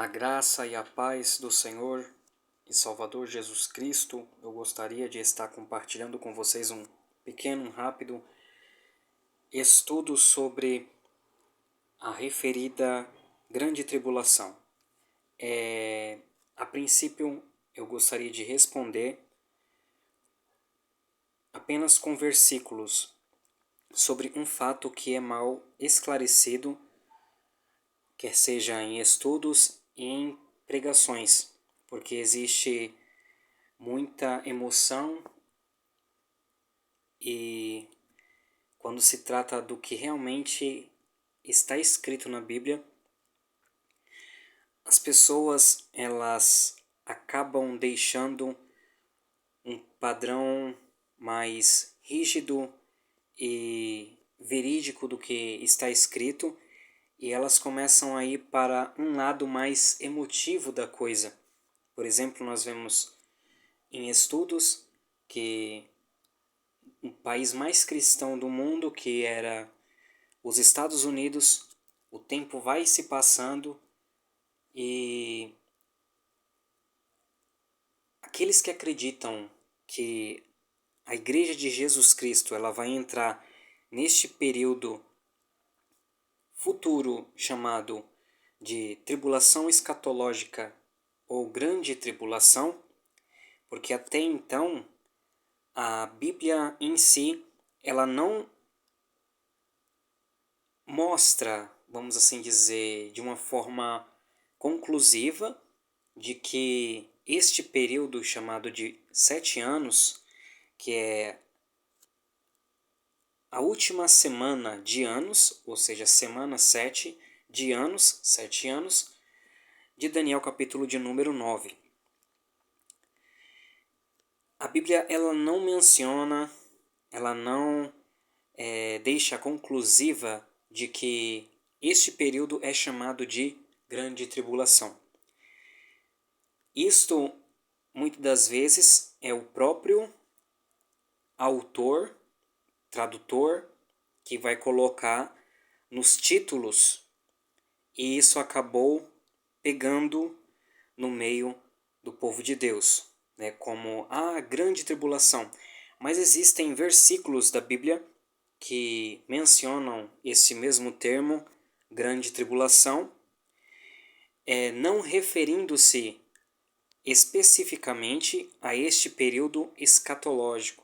A graça e a paz do Senhor e Salvador Jesus Cristo, eu gostaria de estar compartilhando com vocês um pequeno, rápido estudo sobre a referida Grande Tribulação. A princípio, eu gostaria de responder apenas com versículos sobre um fato que é mal esclarecido, quer seja em estudos e em pregações, porque existe muita emoção e quando se trata do que realmente está escrito na Bíblia, as pessoas elas acabam deixando um padrão mais rígido e verídico do que está escrito e elas começam a ir para um lado mais emotivo da coisa. Por exemplo, nós vemos em estudos que o país mais cristão do mundo, que era os Estados Unidos, o tempo vai se passando e aqueles que acreditam que a Igreja de Jesus Cristo ela vai entrar neste período futuro chamado de tribulação escatológica ou grande tribulação, porque até então a Bíblia em si ela não mostra, vamos assim dizer, de uma forma conclusiva de que este período chamado de 7 anos, que é a última semana de anos, ou seja, semana 7 de anos, 7 anos, de Daniel capítulo de número 9. A Bíblia ela não menciona, ela não deixa conclusiva de que este período é chamado de grande tribulação. Isto, muitas das vezes, é o próprio autor, tradutor, que vai colocar nos títulos, e isso acabou pegando no meio do povo de Deus, né, como a grande tribulação. Mas existem versículos da Bíblia que mencionam esse mesmo termo, grande tribulação, não referindo-se especificamente a este período escatológico,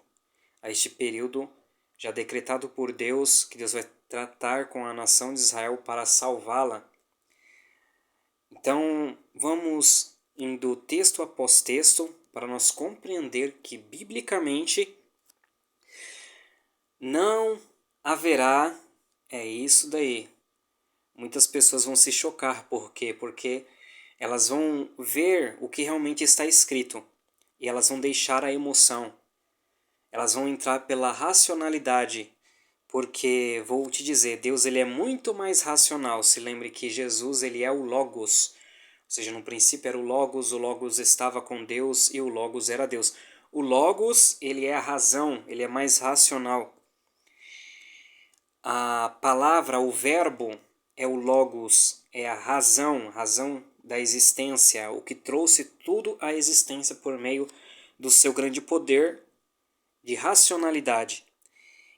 a este período já decretado por Deus, que Deus vai tratar com a nação de Israel para salvá-la. Então, vamos indo texto após texto para nós compreender que, biblicamente, não haverá, é isso daí. Muitas pessoas vão se chocar, por quê? Porque elas vão ver o que realmente está escrito e elas vão deixar a emoção. Elas vão entrar pela racionalidade, porque vou te dizer, Deus ele é muito mais racional. Se lembre que Jesus ele é o Logos, ou seja, no princípio era o Logos estava com Deus e o Logos era Deus. O Logos ele é a razão, ele é mais racional. A palavra, o verbo é o Logos, é a razão da existência, o que trouxe tudo à existência por meio do seu grande poder de racionalidade.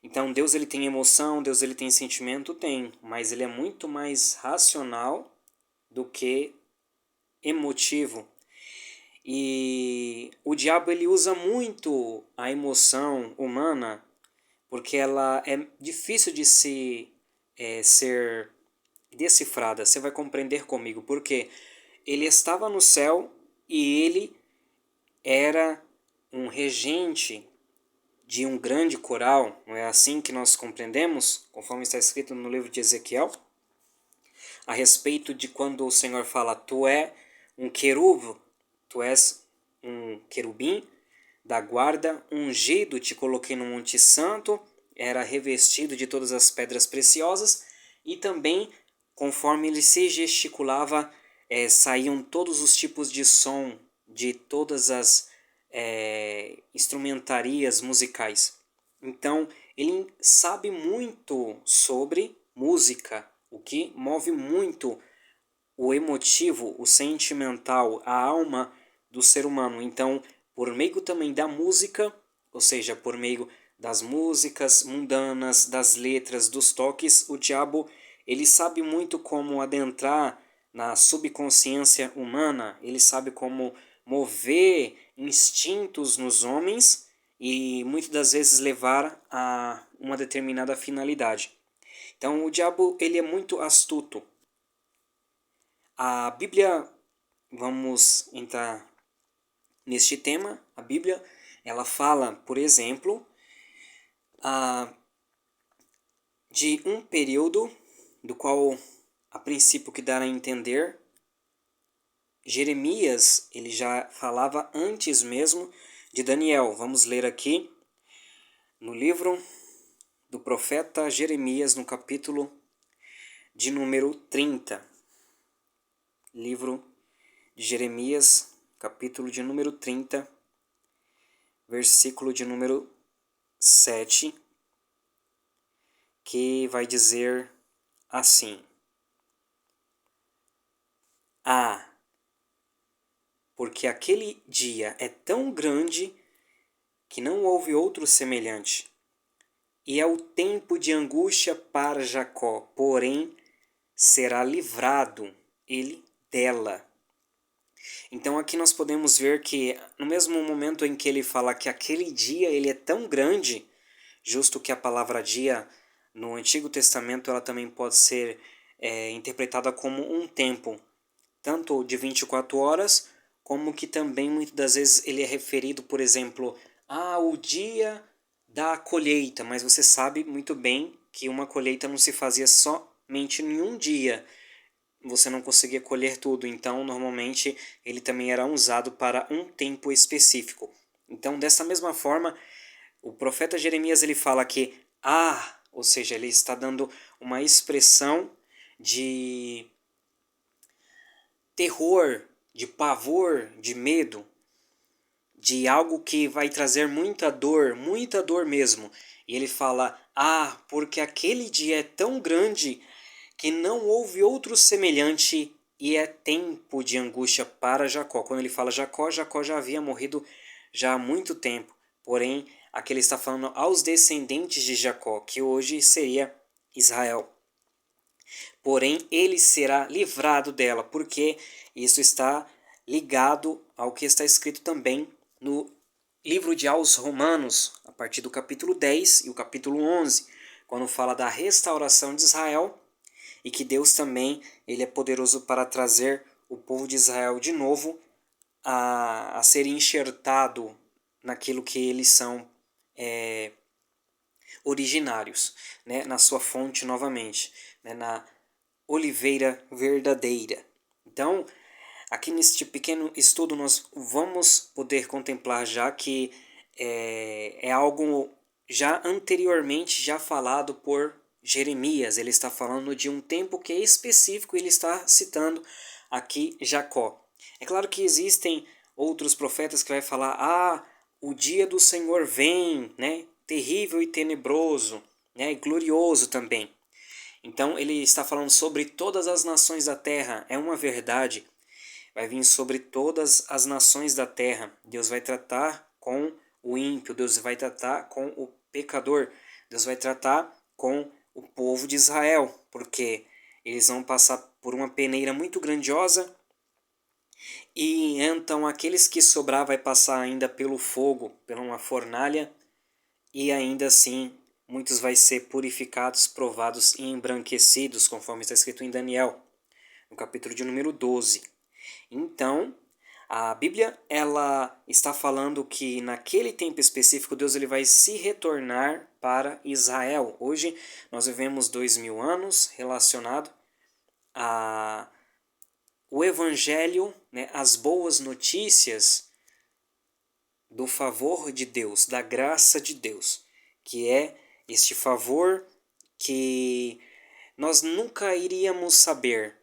Então Deus ele tem emoção, Deus ele tem sentimento, tem, mas ele é muito mais racional do que emotivo. E o diabo ele usa muito a emoção humana porque ela é difícil de ser decifrada. Você vai compreender comigo, porque ele estava no céu e ele era um regente de um grande coral, não é assim que nós compreendemos, conforme está escrito no livro de Ezequiel, a respeito de quando o Senhor fala, tu é um querubim, tu és um querubim da guarda, ungido, te coloquei no Monte Santo, era revestido de todas as pedras preciosas, e também, conforme ele se gesticulava, saíam todos os tipos de som, de todas as instrumentarias musicais. Então, ele sabe muito sobre música, o que move muito o emotivo, o sentimental, a alma do ser humano. Então, por meio também da música, ou seja, por meio das músicas mundanas, das letras, dos toques, o diabo ele sabe muito como adentrar na subconsciência humana, ele sabe como mover instintos nos homens e muitas das vezes levar a uma determinada finalidade. Então, o diabo ele é muito astuto. A Bíblia, vamos entrar neste tema, a Bíblia, ela fala, por exemplo, de um período do qual, a princípio que dá a entender, Jeremias, ele já falava antes mesmo de Daniel. Vamos ler aqui no livro do profeta Jeremias, no capítulo de número 30. Livro de Jeremias, capítulo de número 30, versículo de número 7, que vai dizer assim: porque aquele dia é tão grande que não houve outro semelhante. E é o tempo de angústia para Jacó, porém será livrado ele dela. Então aqui nós podemos ver que no mesmo momento em que ele fala que aquele dia ele é tão grande, justo que a palavra dia no Antigo Testamento ela também pode ser interpretada como um tempo, tanto de 24 horas, como que também muitas das vezes ele é referido, por exemplo, o dia da colheita, mas você sabe muito bem que uma colheita não se fazia somente em um dia, você não conseguia colher tudo, então normalmente ele também era usado para um tempo específico. Então, dessa mesma forma, o profeta Jeremias ele fala que ou seja, ele está dando uma expressão de terror, de pavor, de medo, de algo que vai trazer muita dor mesmo. E ele fala: porque aquele dia é tão grande que não houve outro semelhante e é tempo de angústia para Jacó. Quando ele fala Jacó, Jacó já havia morrido já há muito tempo. Porém, aqui ele está falando aos descendentes de Jacó, que hoje seria Israel. Porém, ele será livrado dela, porque isso está ligado ao que está escrito também no livro de aos Romanos, a partir do capítulo 10 e o capítulo 11, quando fala da restauração de Israel e que Deus também ele é poderoso para trazer o povo de Israel de novo a ser enxertado naquilo que eles são originários, né, na sua fonte novamente, né, na oliveira verdadeira. Então, aqui neste pequeno estudo nós vamos poder contemplar já que é algo já anteriormente já falado por Jeremias. Ele está falando de um tempo que é específico, ele está citando aqui Jacó. É claro que existem outros profetas que vai falar, o dia do Senhor vem, né? Terrível e tenebroso, né? E glorioso também. Então ele está falando sobre todas as nações da terra, é uma verdade. Vai vir sobre todas as nações da terra. Deus vai tratar com o ímpio, Deus vai tratar com o pecador, Deus vai tratar com o povo de Israel, porque eles vão passar por uma peneira muito grandiosa e então aqueles que sobrar vai passar ainda pelo fogo, pela uma fornalha e ainda assim muitos vai ser purificados, provados e embranquecidos, conforme está escrito em Daniel, no capítulo de número 12. Então, a Bíblia ela está falando que naquele tempo específico Deus ele vai se retornar para Israel. Hoje nós vivemos 2000 anos relacionado a o Evangelho, né, as boas notícias do favor de Deus, da graça de Deus, que é este favor que nós nunca iríamos saber,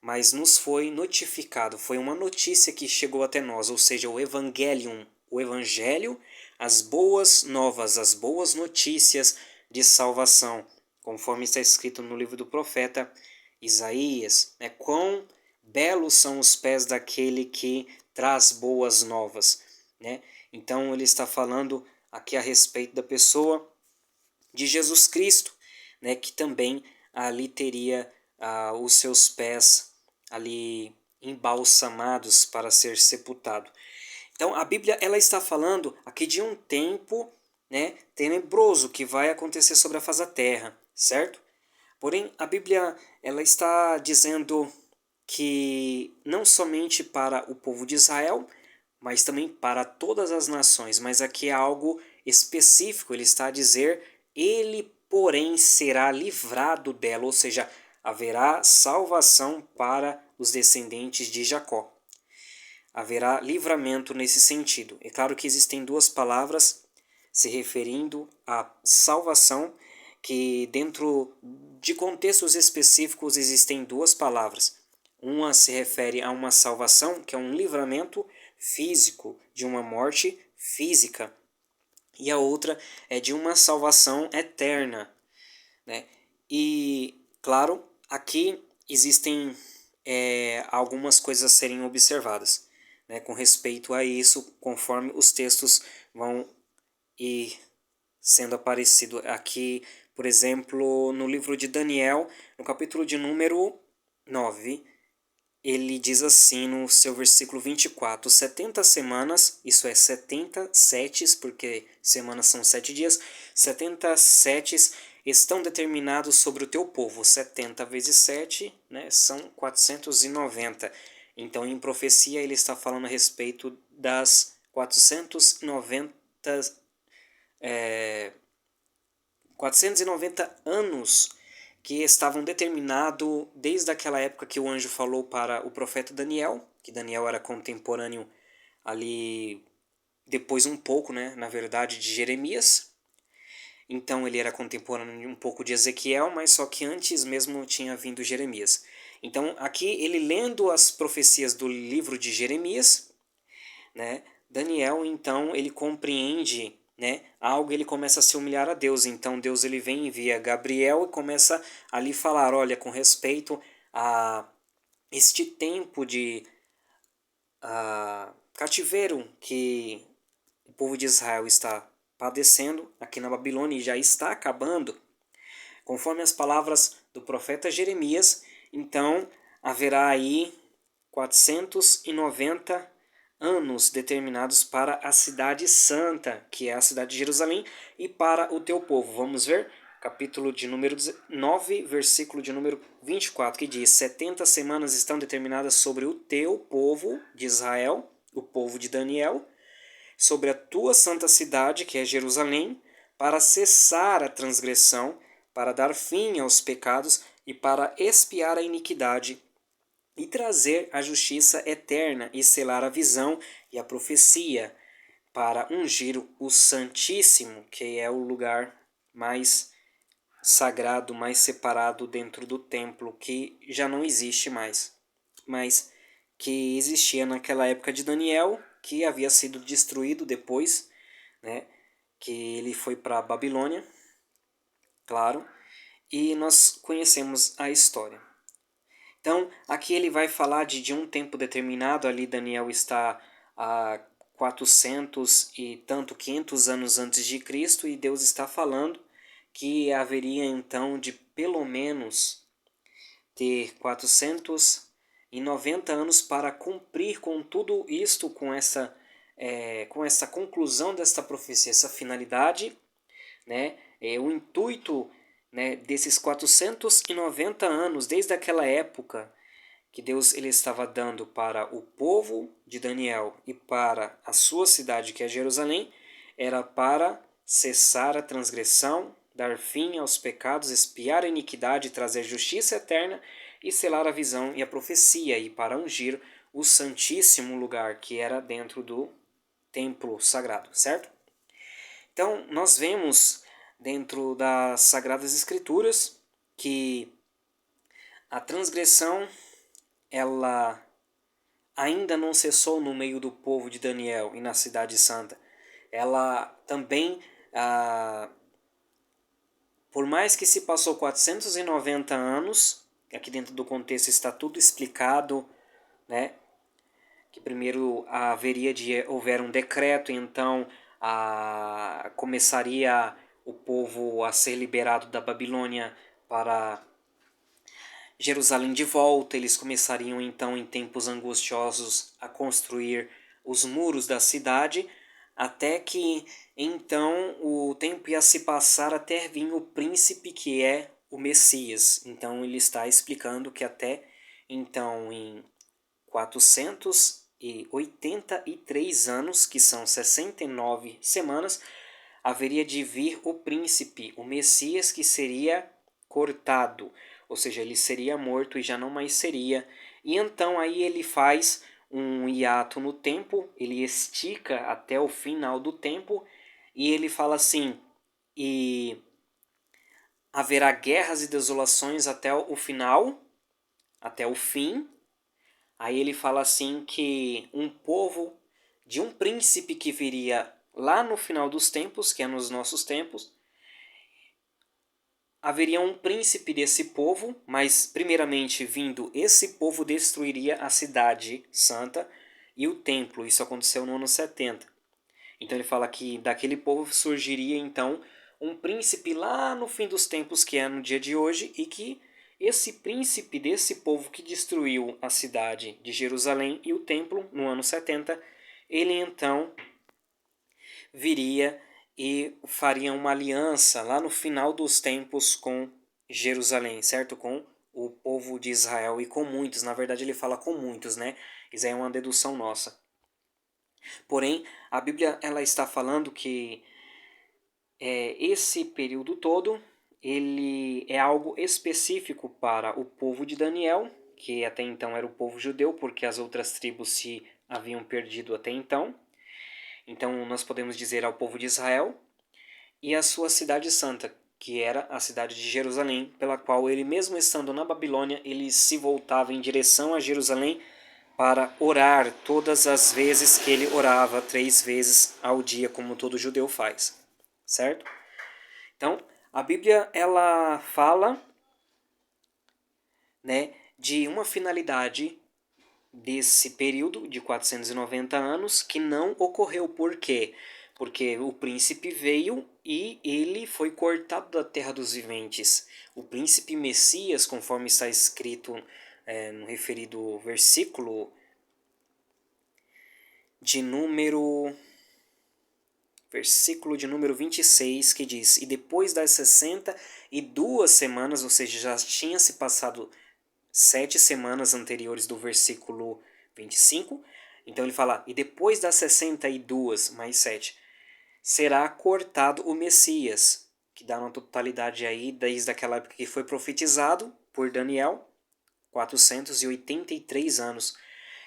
mas nos foi notificado, foi uma notícia que chegou até nós, ou seja, o Evangelium, o Evangelho, as boas novas, as boas notícias de salvação, conforme está escrito no livro do profeta Isaías. Quão belos são os pés daquele que traz boas novas, né? Então ele está falando aqui a respeito da pessoa de Jesus Cristo, né? Que também ali teria os seus pés ali embalsamados para ser sepultado. Então a Bíblia ela está falando aqui de um tempo, né, tenebroso que vai acontecer sobre a face da terra, certo? Porém a Bíblia ela está dizendo que não somente para o povo de Israel, mas também para todas as nações, mas aqui é algo específico, ele está a dizer, ele, porém, será livrado dela, ou seja, haverá salvação para os descendentes de Jacó. Haverá livramento nesse sentido. É claro que existem duas palavras se referindo à salvação, que dentro de contextos específicos existem duas palavras. Uma se refere a uma salvação, que é um livramento físico de uma morte física, e a outra é de uma salvação eterna, né? E, claro, aqui existem algumas coisas a serem observadas, né, com respeito a isso, conforme os textos vão ir sendo aparecido aqui, por exemplo, no livro de Daniel, no capítulo de número 9, ele diz assim no seu versículo 24: 70 semanas, isso é 70 setes, porque semanas são 7 dias, 70 setes estão determinados sobre o teu povo. 70 vezes 7, né, são 490. Então, em profecia, ele está falando a respeito das 490 anos que estavam determinados desde aquela época que o anjo falou para o profeta Daniel, que Daniel era contemporâneo ali depois um pouco, né, na verdade, de Jeremias. Então ele era contemporâneo um pouco de Ezequiel, mas só que antes mesmo tinha vindo Jeremias. Então aqui ele lendo as profecias do livro de Jeremias, né, Daniel então ele compreende, né, algo, ele começa a se humilhar a Deus. Então Deus ele vem, envia Gabriel e começa a lhe falar, olha, com respeito a este tempo de cativeiro que o povo de Israel está padecendo aqui na Babilônia e já está acabando, conforme as palavras do profeta Jeremias, então haverá aí 490 anos determinados para a cidade santa, que é a cidade de Jerusalém, e para o teu povo. Vamos ver? Capítulo de número 9, versículo de número 24, que diz: 70 semanas estão determinadas sobre o teu povo de Israel, o povo de Daniel, sobre a tua santa cidade, que é Jerusalém, para cessar a transgressão, para dar fim aos pecados e para expiar a iniquidade e trazer a justiça eterna e selar a visão e a profecia, para ungir o Santíssimo, que é o lugar mais sagrado, mais separado dentro do templo, que já não existe mais, mas que existia naquela época de Daniel, que havia sido destruído depois, né, que ele foi para a Babilônia, claro, e nós conhecemos a história. Então, aqui ele vai falar de um tempo determinado, ali Daniel está a 400 e tanto, 500 anos antes de Cristo, e Deus está falando que haveria então de pelo menos ter 490 anos para cumprir com tudo isto, com essa conclusão desta profecia, essa finalidade, né? O intuito, né, desses 490 anos, desde aquela época que Deus ele estava dando para o povo de Daniel e para a sua cidade, que é Jerusalém, era para cessar a transgressão, dar fim aos pecados, expiar a iniquidade, trazer justiça eterna e selar a visão e a profecia, e para ungir o santíssimo lugar que era dentro do templo sagrado, certo? Então, nós vemos dentro das Sagradas Escrituras que a transgressão ela ainda não cessou no meio do povo de Daniel e na Cidade Santa. Ela também, por mais que se passou 490 anos, aqui dentro do contexto está tudo explicado, né? Que primeiro haveria de houver um decreto, e então começaria o povo a ser liberado da Babilônia para Jerusalém de volta. Eles começariam então em tempos angustiosos a construir os muros da cidade, até que então o tempo ia se passar até vir o príncipe que é o Messias. Então ele está explicando que até então em 483 anos, que são 69 semanas, haveria de vir o príncipe, o Messias, que seria cortado, ou seja, ele seria morto e já não mais seria. E então aí ele faz um hiato no tempo, ele estica até o final do tempo, e ele fala assim: e haverá guerras e desolações até o final, até o fim. Aí ele fala assim que um povo de um príncipe que viria lá no final dos tempos, que é nos nossos tempos, haveria um príncipe desse povo, mas primeiramente vindo esse povo destruiria a cidade santa e o templo. Isso aconteceu no ano 70. Então ele fala que daquele povo surgiria então um príncipe lá no fim dos tempos, que é no dia de hoje, e que esse príncipe desse povo que destruiu a cidade de Jerusalém e o templo no ano 70, ele então viria e faria uma aliança lá no final dos tempos com Jerusalém, certo? Com o povo de Israel e com muitos. Na verdade, ele fala com muitos, né? Isso aí é uma dedução nossa. Porém, a Bíblia ela está falando que esse período todo ele é algo específico para o povo de Daniel, que até então era o povo judeu, porque as outras tribos se haviam perdido até então. Então nós podemos dizer ao povo de Israel e a sua cidade santa, que era a cidade de Jerusalém, pela qual ele mesmo estando na Babilônia, ele se voltava em direção a Jerusalém para orar todas as vezes que ele orava, 3 vezes ao dia, como todo judeu faz, certo? Então, a Bíblia ela fala, né, de uma finalidade desse período de 490 anos que não ocorreu. Por quê? Porque o príncipe veio e ele foi cortado da terra dos viventes. O príncipe Messias, conforme está escrito no referido versículo de número 26, que diz: e depois das 62 semanas, ou seja, já tinha se passado 7 semanas anteriores do versículo 25. Então ele fala: e depois das 62 mais 7, será cortado o Messias, que dá uma totalidade aí desde aquela época que foi profetizado por Daniel, 483 anos.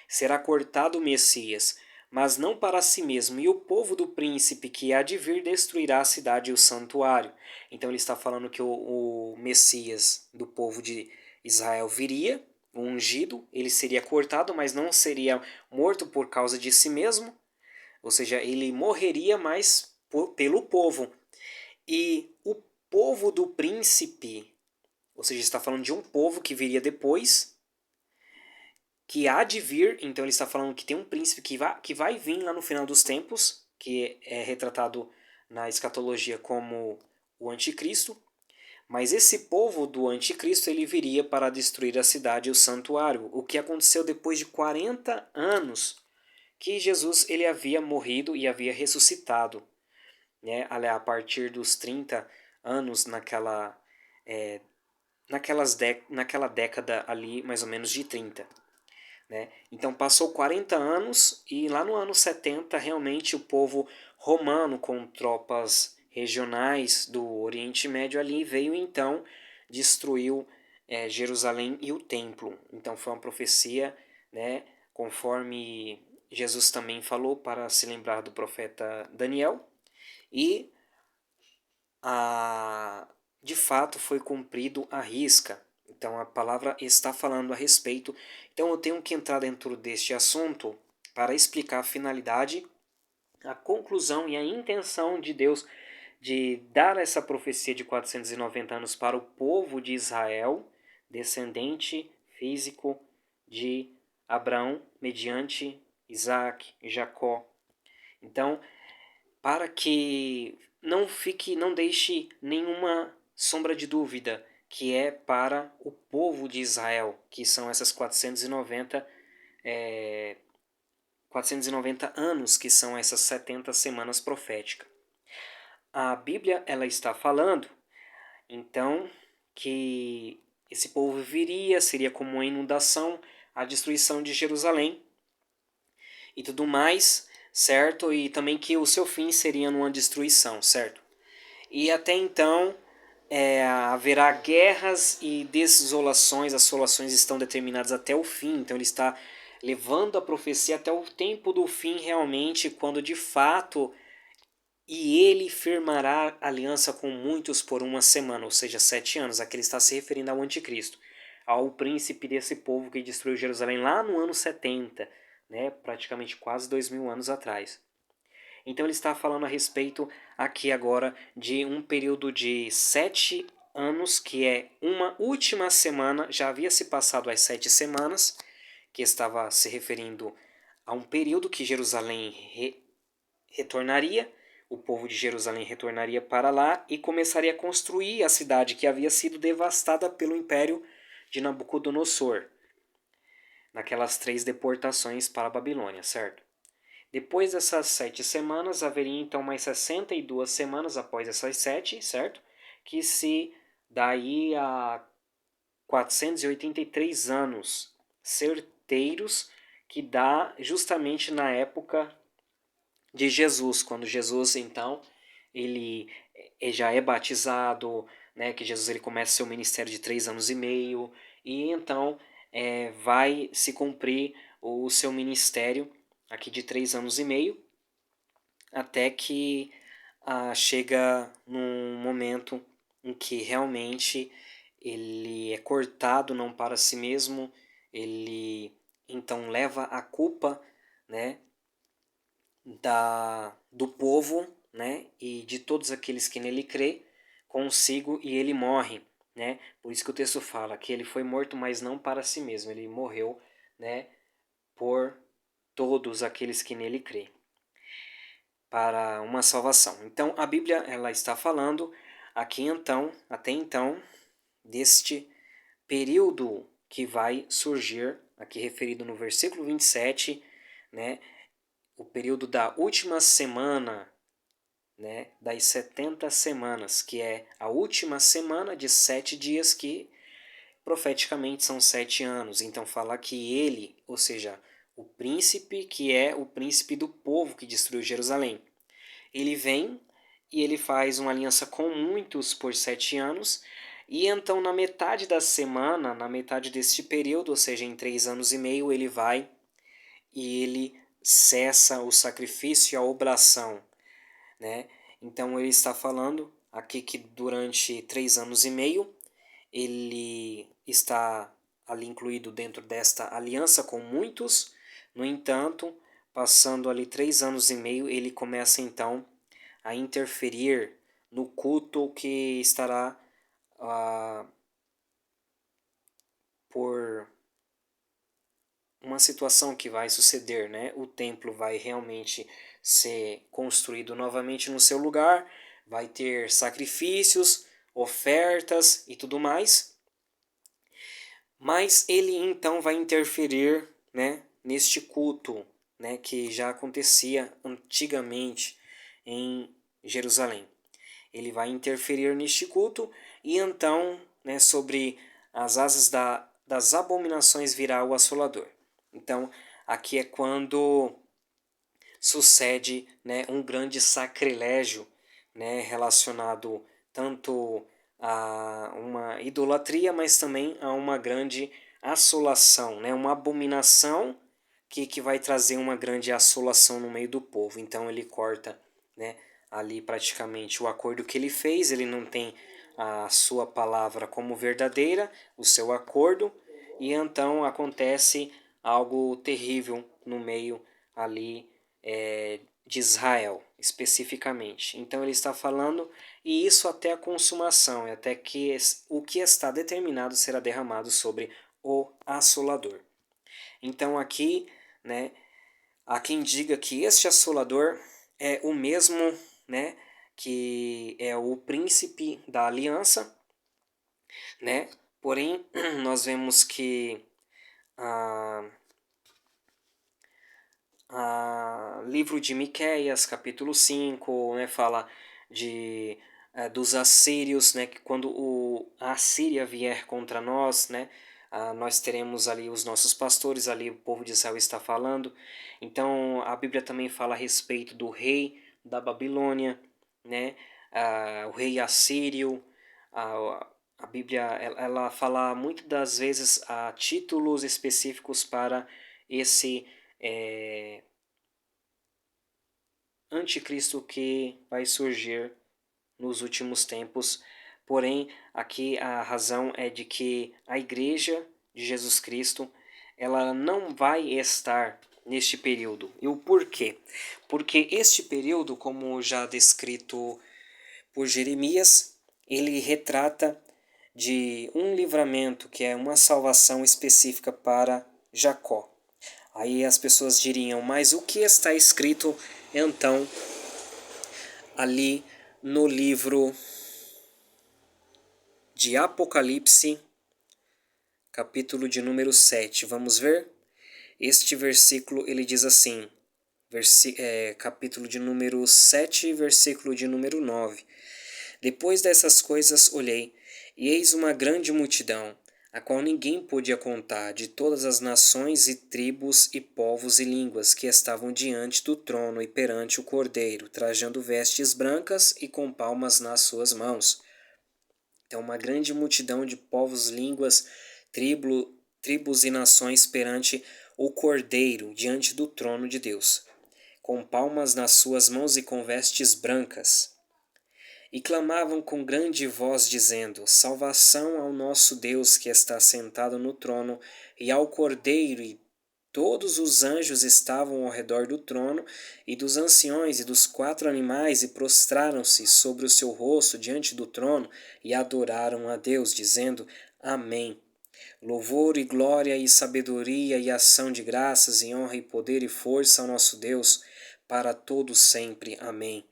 Será cortado o Messias, mas não para si mesmo, e o povo do príncipe que há de vir destruirá a cidade e o santuário. Então ele está falando que o Messias do povo de Israel viria, o ungido, ele seria cortado, mas não seria morto por causa de si mesmo, ou seja, ele morreria mais pelo povo. E o povo do príncipe, ou seja, está falando de um povo que viria depois, que há de vir. Então ele está falando que tem um príncipe que vai vir lá no final dos tempos, que é retratado na escatologia como o anticristo. Mas esse povo do anticristo ele viria para destruir a cidade e o santuário, o que aconteceu depois de 40 anos que Jesus ele havia morrido e havia ressuscitado, né? A partir dos 30 anos naquela década ali, mais ou menos de 30. Né? Então passou 40 anos e lá no ano 70 realmente o povo romano com tropas regionais do Oriente Médio ali veio então destruiu Jerusalém e o templo. Então foi uma profecia, né, conforme Jesus também falou para se lembrar do profeta Daniel, e de fato foi cumprido à risca. Então a palavra está falando a respeito. Então eu tenho que entrar dentro deste assunto para explicar a finalidade, a conclusão e a intenção de Deus de dar essa profecia de 490 anos para o povo de Israel, descendente físico de Abraão mediante Isaac e Jacó. Então, para que não deixe nenhuma sombra de dúvida que é para o povo de Israel, que são essas 490 anos, que são essas 70 semanas proféticas. A Bíblia ela está falando, então, que esse povo viria, seria como uma inundação, a destruição de Jerusalém e tudo mais, certo? E também que o seu fim seria numa destruição, certo? E até então haverá guerras e desolações, assolações estão determinadas até o fim, então ele está levando a profecia até o tempo do fim realmente, quando de fato e ele firmará aliança com muitos por uma semana, ou seja, 7 anos. Aqui ele está se referindo ao anticristo, ao príncipe desse povo que destruiu Jerusalém lá no ano 70, né, praticamente quase 2000 anos atrás. Então ele está falando a respeito aqui agora de um período de 7 anos, que é uma última semana, já havia se passado as 7 semanas, que estava se referindo a um período que Jerusalém retornaria, o povo de Jerusalém retornaria para lá e começaria a construir a cidade que havia sido devastada pelo império de Nabucodonosor, naquelas 3 deportações para a Babilônia, certo? Depois dessas 7 semanas, haveria então mais 62 semanas após essas 7, certo? Que se daí a 483 anos certeiros, que dá justamente na época de Jesus, quando Jesus então ele já é batizado, né, que Jesus ele começa seu ministério de 3 anos e meio, e então vai se cumprir o seu ministério aqui de 3 anos e meio, até que chega num momento em que realmente ele é cortado não para si mesmo, ele então leva a culpa, né, do povo, né, e de todos aqueles que nele crê consigo, e ele morre, né? Por isso que o texto fala que ele foi morto, mas não para si mesmo, ele morreu, né, por todos aqueles que nele crê, para uma salvação. Então a Bíblia ela está falando aqui então, até então, deste período que vai surgir, aqui referido no versículo 27, né, o período da última semana, né, das 70 semanas, que é a última semana de 7 dias, que profeticamente são 7 anos. Então fala que ele, ou seja, o príncipe, que é o príncipe do povo que destruiu Jerusalém, ele vem e ele faz uma aliança com muitos por 7 anos, e então na metade da semana, na metade deste período, ou seja, em 3 anos e meio, ele vai e ele cessa o sacrifício e a oblação, né? Então ele está falando aqui que durante 3 anos e meio ele está ali incluído dentro desta aliança com muitos. No entanto, passando ali 3 anos e meio, ele começa então a interferir no culto que estará por uma situação que vai suceder, né? O templo vai realmente ser construído novamente no seu lugar, vai ter sacrifícios, ofertas e tudo mais. Mas ele então vai interferir, né, neste culto, né, que já acontecia antigamente em Jerusalém. Ele vai interferir neste culto e então, né, sobre as asas das abominações virá o assolador. Então, aqui é quando sucede, né, um grande sacrilégio, né, relacionado tanto a uma idolatria, mas também a uma grande assolação, né, uma abominação que vai trazer uma grande assolação no meio do povo. Então ele corta, né, ali praticamente o acordo que ele fez, ele não tem a sua palavra como verdadeira, o seu acordo, e então acontece algo terrível no meio ali de Israel, especificamente. Então ele está falando, e isso até a consumação, até que o que está determinado será derramado sobre o assolador. Então aqui, né, há quem diga que este assolador é o mesmo, né, que é o príncipe da aliança, né? Porém, nós vemos que a livro de Miqueias, capítulo 5, né, fala dos assírios, né, que quando a Assíria vier contra nós, né, nós teremos ali os nossos pastores, ali o povo de Israel está falando. Então, a Bíblia também fala a respeito do rei da Babilônia, né, o rei assírio. A Bíblia ela fala muito das vezes títulos específicos para esse anticristo que vai surgir nos últimos tempos. Porém, aqui a razão é de que a igreja de Jesus Cristo, ela não vai estar neste período. E o porquê? Porque este período, como já descrito por Jeremias, ele retrata de um livramento, que é uma salvação específica para Jacó. Aí as pessoas diriam, mas o que está escrito então ali no livro de Apocalipse, capítulo de número 7? Vamos ver? Este versículo ele diz assim, capítulo de número 7, versículo de número 9. Depois dessas coisas olhei, e eis uma grande multidão, a qual ninguém podia contar, de todas as nações e tribos e povos e línguas que estavam diante do trono e perante o Cordeiro, trajando vestes brancas e com palmas nas suas mãos. Então, uma grande multidão de povos, línguas, tribos e nações perante o Cordeiro, diante do trono de Deus, com palmas nas suas mãos e com vestes brancas. E clamavam com grande voz, dizendo: Salvação ao nosso Deus que está sentado no trono, e ao Cordeiro. E todos os anjos estavam ao redor do trono, e dos anciões e dos 4 animais, e prostraram-se sobre o seu rosto diante do trono, e adoraram a Deus, dizendo: Amém. Louvor e glória e sabedoria e ação de graças e honra e poder e força ao nosso Deus, para todos sempre. Amém.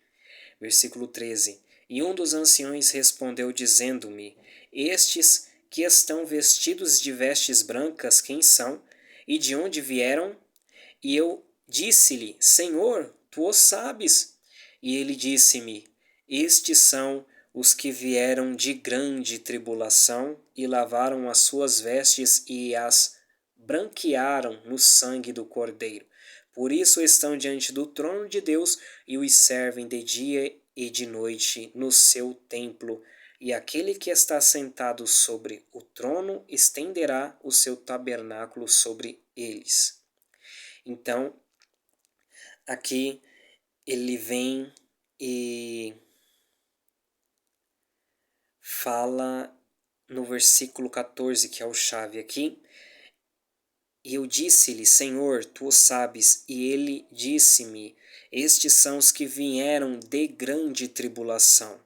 Versículo 13. E um dos anciões respondeu, dizendo-me: Estes que estão vestidos de vestes brancas, quem são? E de onde vieram? E eu disse-lhe: Senhor, tu o sabes. E ele disse-me: Estes são os que vieram de grande tribulação e lavaram as suas vestes e as branquearam no sangue do Cordeiro. Por isso estão diante do trono de Deus e os servem de dia e de noite no seu templo. E aquele que está sentado sobre o trono estenderá o seu tabernáculo sobre eles. Então, aqui ele vem e fala no versículo 14, que é o chave aqui. E eu disse-lhe: Senhor, tu o sabes. E ele disse-me: Estes são os que vieram de grande tribulação.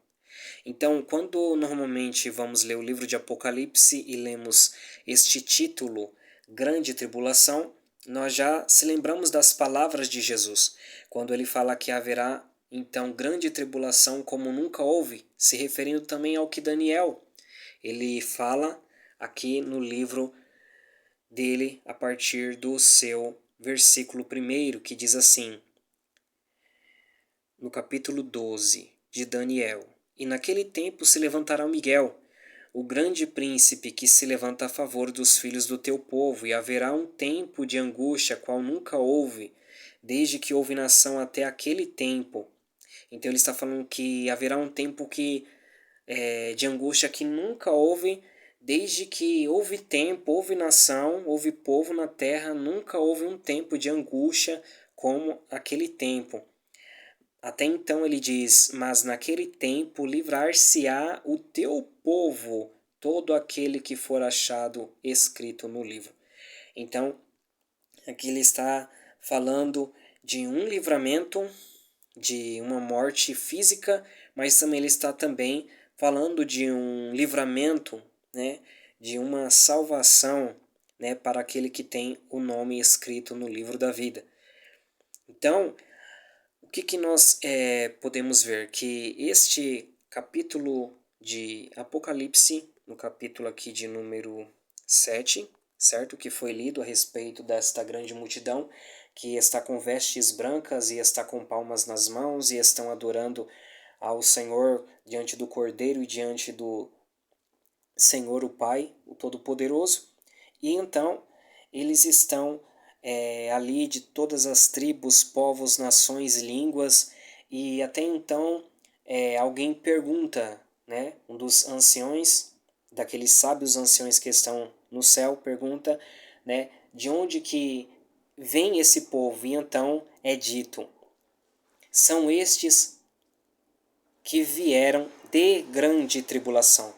Então, quando normalmente vamos ler o livro de Apocalipse e lemos este título, Grande Tribulação, nós já se lembramos das palavras de Jesus, quando ele fala que haverá então grande tribulação como nunca houve, se referindo também ao que Daniel ele fala aqui no livro dele a partir do seu versículo 1, que diz assim, no capítulo 12 de Daniel: E naquele tempo se levantará Miguel, o grande príncipe que se levanta a favor dos filhos do teu povo, e haverá um tempo de angústia qual nunca houve, desde que houve nação até aquele tempo. Então ele está falando que haverá um tempo de angústia que nunca houve, desde que houve tempo, houve nação, houve povo na terra, nunca houve um tempo de angústia como aquele tempo. Até então ele diz: Mas naquele tempo livrar-se-á o teu povo, todo aquele que for achado escrito no livro. Então, aqui ele está falando de um livramento, de uma morte física, mas também ele está também falando de um livramento, né, de uma salvação, né, para aquele que tem o nome escrito no livro da vida. Então, o que que nós podemos ver? Que este capítulo de Apocalipse, no capítulo aqui de número 7, certo? Que foi lido a respeito desta grande multidão que está com vestes brancas e está com palmas nas mãos e estão adorando ao Senhor diante do Cordeiro e diante do Senhor o Pai, o Todo-Poderoso. E então eles estão ali de todas as tribos, povos, nações, línguas, e até então alguém pergunta, né, um dos anciões, daqueles sábios anciões que estão no céu, pergunta, né, de onde que vem esse povo, e então é dito, são estes que vieram de grande tribulação.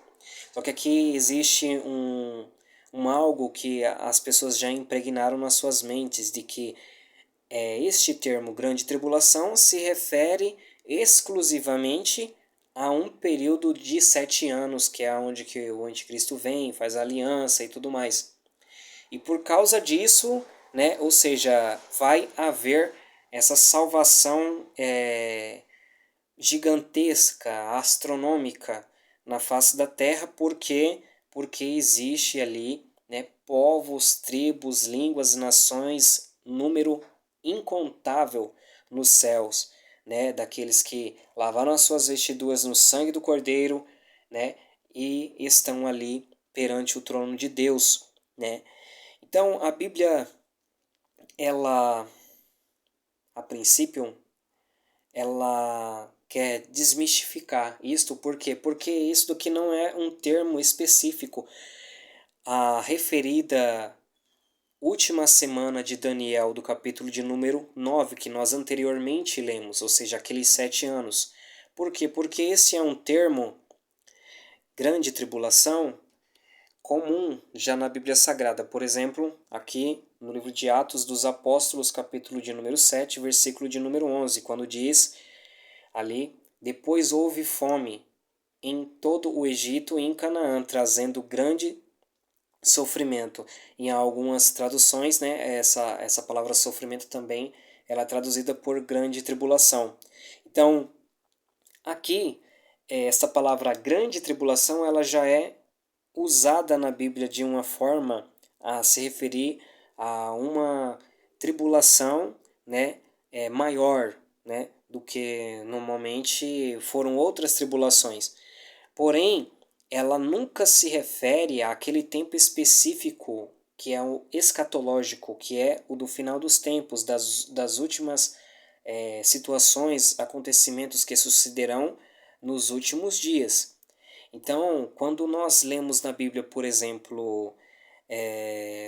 Só que aqui existe um algo que as pessoas já impregnaram nas suas mentes, de que este termo grande tribulação se refere exclusivamente a um período de 7 anos, que é onde que o anticristo vem, faz aliança e tudo mais. E por causa disso, né, ou seja, vai haver essa salvação gigantesca, astronômica na face da Terra, porque existe ali, né, povos, tribos, línguas, nações, número incontável nos céus, né, daqueles que lavaram as suas vestiduras no sangue do Cordeiro, né, e estão ali perante o trono de Deus, né? Então, a Bíblia, ela, a princípio, ela quer desmistificar isto, por quê? Porque isso que não é um termo específico. A referida última semana de Daniel, do capítulo de número 9 que nós anteriormente lemos, ou seja, aqueles 7 anos. Por quê? Porque esse é um termo, grande tribulação, comum já na Bíblia Sagrada. Por exemplo, aqui no livro de Atos dos Apóstolos, capítulo de número 7 versículo de número 11 quando diz ali, depois houve fome em todo o Egito e em Canaã, trazendo grande sofrimento. Em algumas traduções, né, essa palavra sofrimento também ela é traduzida por grande tribulação. Então, aqui, essa palavra grande tribulação, ela já é usada na Bíblia de uma forma a se referir a uma tribulação, né, maior, né, do que normalmente foram outras tribulações. Porém, ela nunca se refere àquele tempo específico que é o escatológico, que é o do final dos tempos, das últimas situações, acontecimentos que sucederão nos últimos dias. Então, quando nós lemos na Bíblia, por exemplo,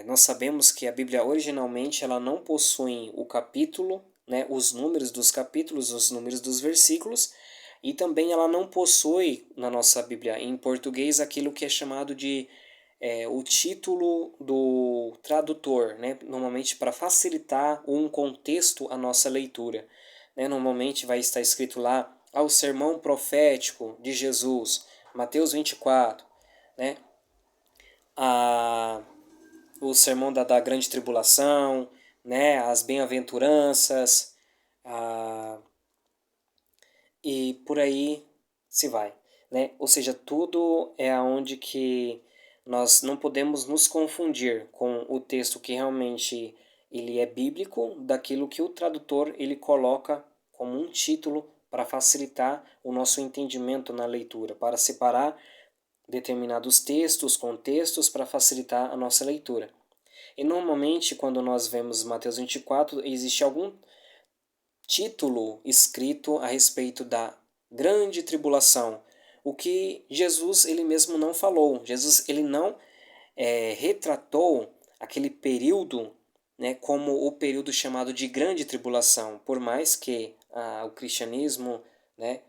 nós sabemos que a Bíblia originalmente ela não possui o capítulo, né, os números dos capítulos, os números dos versículos, e também ela não possui na nossa Bíblia em português aquilo que é chamado de o título do tradutor, né, normalmente para facilitar um contexto à nossa leitura. Né, normalmente vai estar escrito lá ao sermão profético de Jesus, Mateus 24, né, a o sermão da grande tribulação, né, as bem-aventuranças, e por aí se vai, né? Ou seja, tudo é aonde que nós não podemos nos confundir com o texto que realmente ele é bíblico, daquilo que o tradutor ele coloca como um título para facilitar o nosso entendimento na leitura, para separar determinados textos, contextos, para facilitar a nossa leitura. E normalmente, quando nós vemos Mateus 24, existe algum título escrito a respeito da grande tribulação, o que Jesus ele mesmo não falou. Jesus ele não retratou aquele período, né, como o período chamado de grande tribulação, por mais que o cristianismo, né,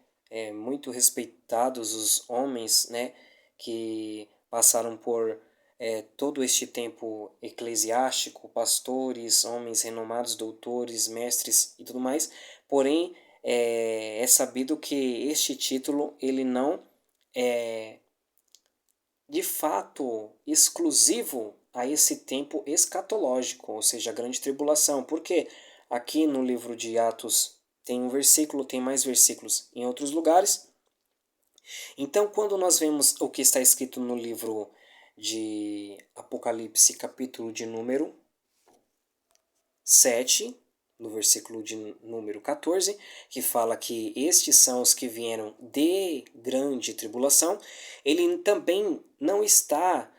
muito respeitados os homens, né, que passaram por todo este tempo eclesiástico, pastores, homens renomados, doutores, mestres e tudo mais, porém é sabido que este título ele não é de fato exclusivo a esse tempo escatológico, ou seja, a grande tribulação. Porque aqui no livro de Atos tem um versículo, tem mais versículos em outros lugares. Então, quando nós vemos o que está escrito no livro de Apocalipse, capítulo de número 7, no versículo de número 14, que fala que estes são os que vieram de grande tribulação, ele também não está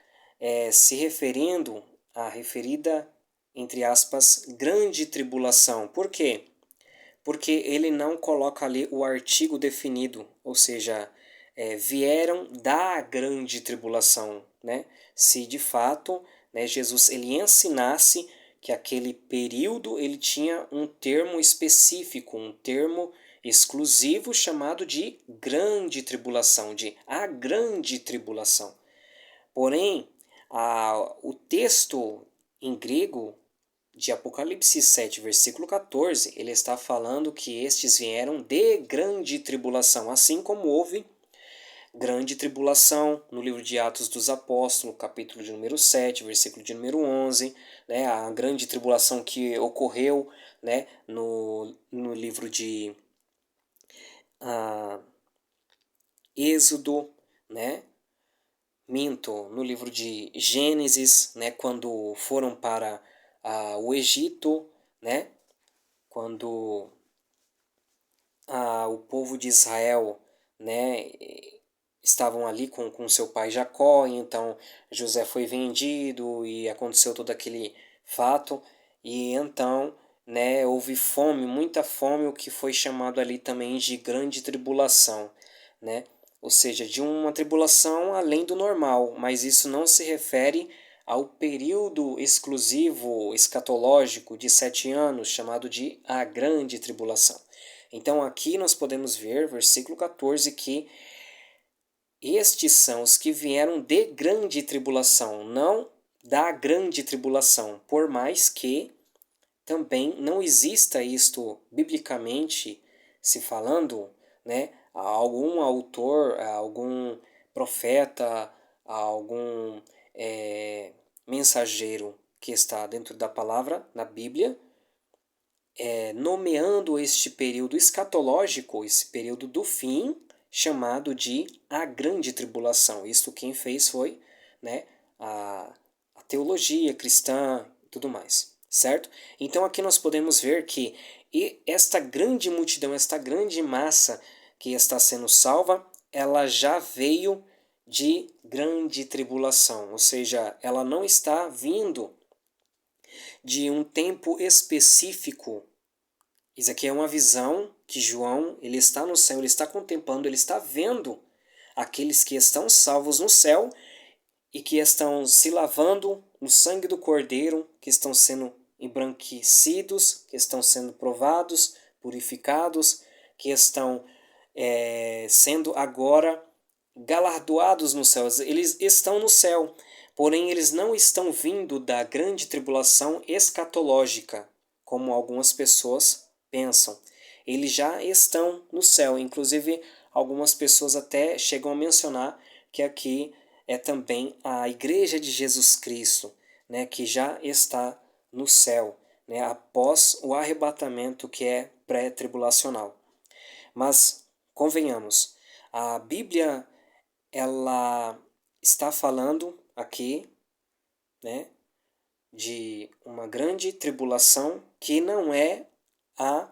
se referindo à referida, entre aspas, grande tribulação. Por quê? Porque ele não coloca ali o artigo definido, ou seja, vieram da grande tribulação, né? Se de fato, né, Jesus ele ensinasse que aquele período ele tinha um termo específico, um termo exclusivo chamado de grande tribulação, de a grande tribulação. Porém, o texto em grego de Apocalipse 7, versículo 14, ele está falando que estes vieram de grande tribulação, assim como houve grande tribulação no livro de Atos dos Apóstolos, capítulo de número 7, versículo de número 11, né, a grande tribulação que ocorreu, né, no livro de Êxodo, né, no livro de Gênesis, né, quando foram para o Egito, né, quando o povo de Israel, né, estavam ali com seu pai Jacó, e então José foi vendido e aconteceu todo aquele fato, e então, né, houve fome, muita fome, o que foi chamado ali também de grande tribulação, né? Ou seja, de uma tribulação além do normal, mas isso não se refere ao período exclusivo escatológico de 7 anos, chamado de a grande tribulação. Então aqui nós podemos ver, versículo 14, que estes são os que vieram de grande tribulação, não da grande tribulação, por mais que também não exista isto biblicamente se falando, né? Algum autor, algum profeta, algum mensageiro que está dentro da palavra, na Bíblia, nomeando este período escatológico, esse período do fim, chamado de a grande tribulação. Isto quem fez foi, né, a teologia cristã e tudo mais, certo? Então aqui nós podemos ver que esta grande multidão, esta grande massa que está sendo salva, ela já veio de grande tribulação, ou seja, ela não está vindo de um tempo específico. Isso aqui é uma visão que João, ele está no céu, ele está contemplando, ele está vendo aqueles que estão salvos no céu e que estão se lavando no sangue do Cordeiro, que estão sendo embranquecidos, que estão sendo provados, purificados, que estão sendo agora galardoados nos céus. Eles estão no céu, porém eles não estão vindo da grande tribulação escatológica, como algumas pessoas pensam. Eles já estão no céu. Inclusive, algumas pessoas até chegam a mencionar que aqui é também a Igreja de Jesus Cristo, né, que já está no céu, né, após o arrebatamento que é pré-tribulacional. Mas, convenhamos, a Bíblia ela está falando aqui, né, de uma grande tribulação que não é a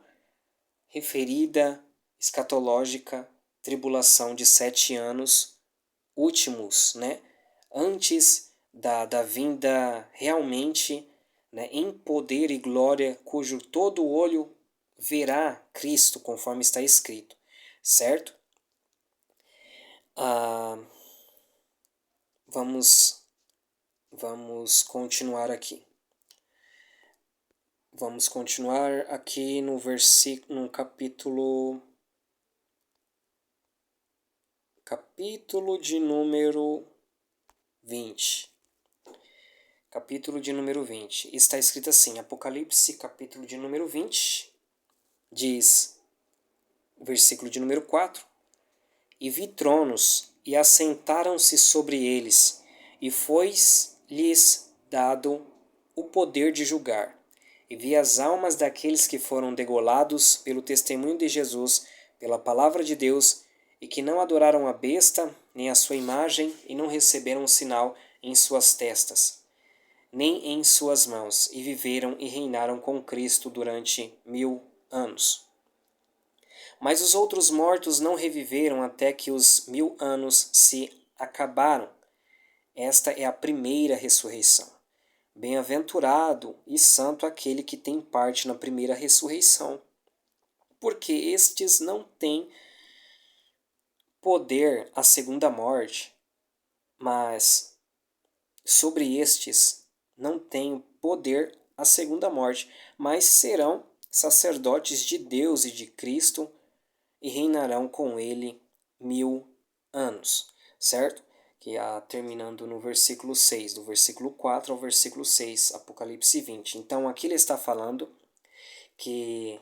referida escatológica tribulação de 7 anos últimos, né, antes da vinda realmente, né, em poder e glória, cujo todo olho verá Cristo, conforme está escrito, certo? Vamos continuar aqui. Vamos continuar aqui no versículo, no capítulo de número 20. Capítulo de número 20. Está escrito assim, Apocalipse, capítulo de número 20, diz: versículo de número 4. E vi tronos, e assentaram-se sobre eles, e foi-lhes dado o poder de julgar. E vi as almas daqueles que foram degolados pelo testemunho de Jesus, pela palavra de Deus, e que não adoraram a besta, nem a sua imagem, e não receberam um sinal em suas testas, nem em suas mãos, e viveram e reinaram com Cristo durante 1000 anos. Mas os outros mortos não reviveram até que os 1000 anos se acabaram. Esta é a primeira ressurreição. Bem-aventurado e santo aquele que tem parte na primeira ressurreição, porque estes não têm poder a segunda morte, mas sobre estes não tem poder a segunda morte, mas serão sacerdotes de Deus e de Cristo e reinarão com ele 1000 anos, certo? Que terminando no versículo 6, do versículo 4 ao versículo 6, Apocalipse 20. Então aqui ele está falando que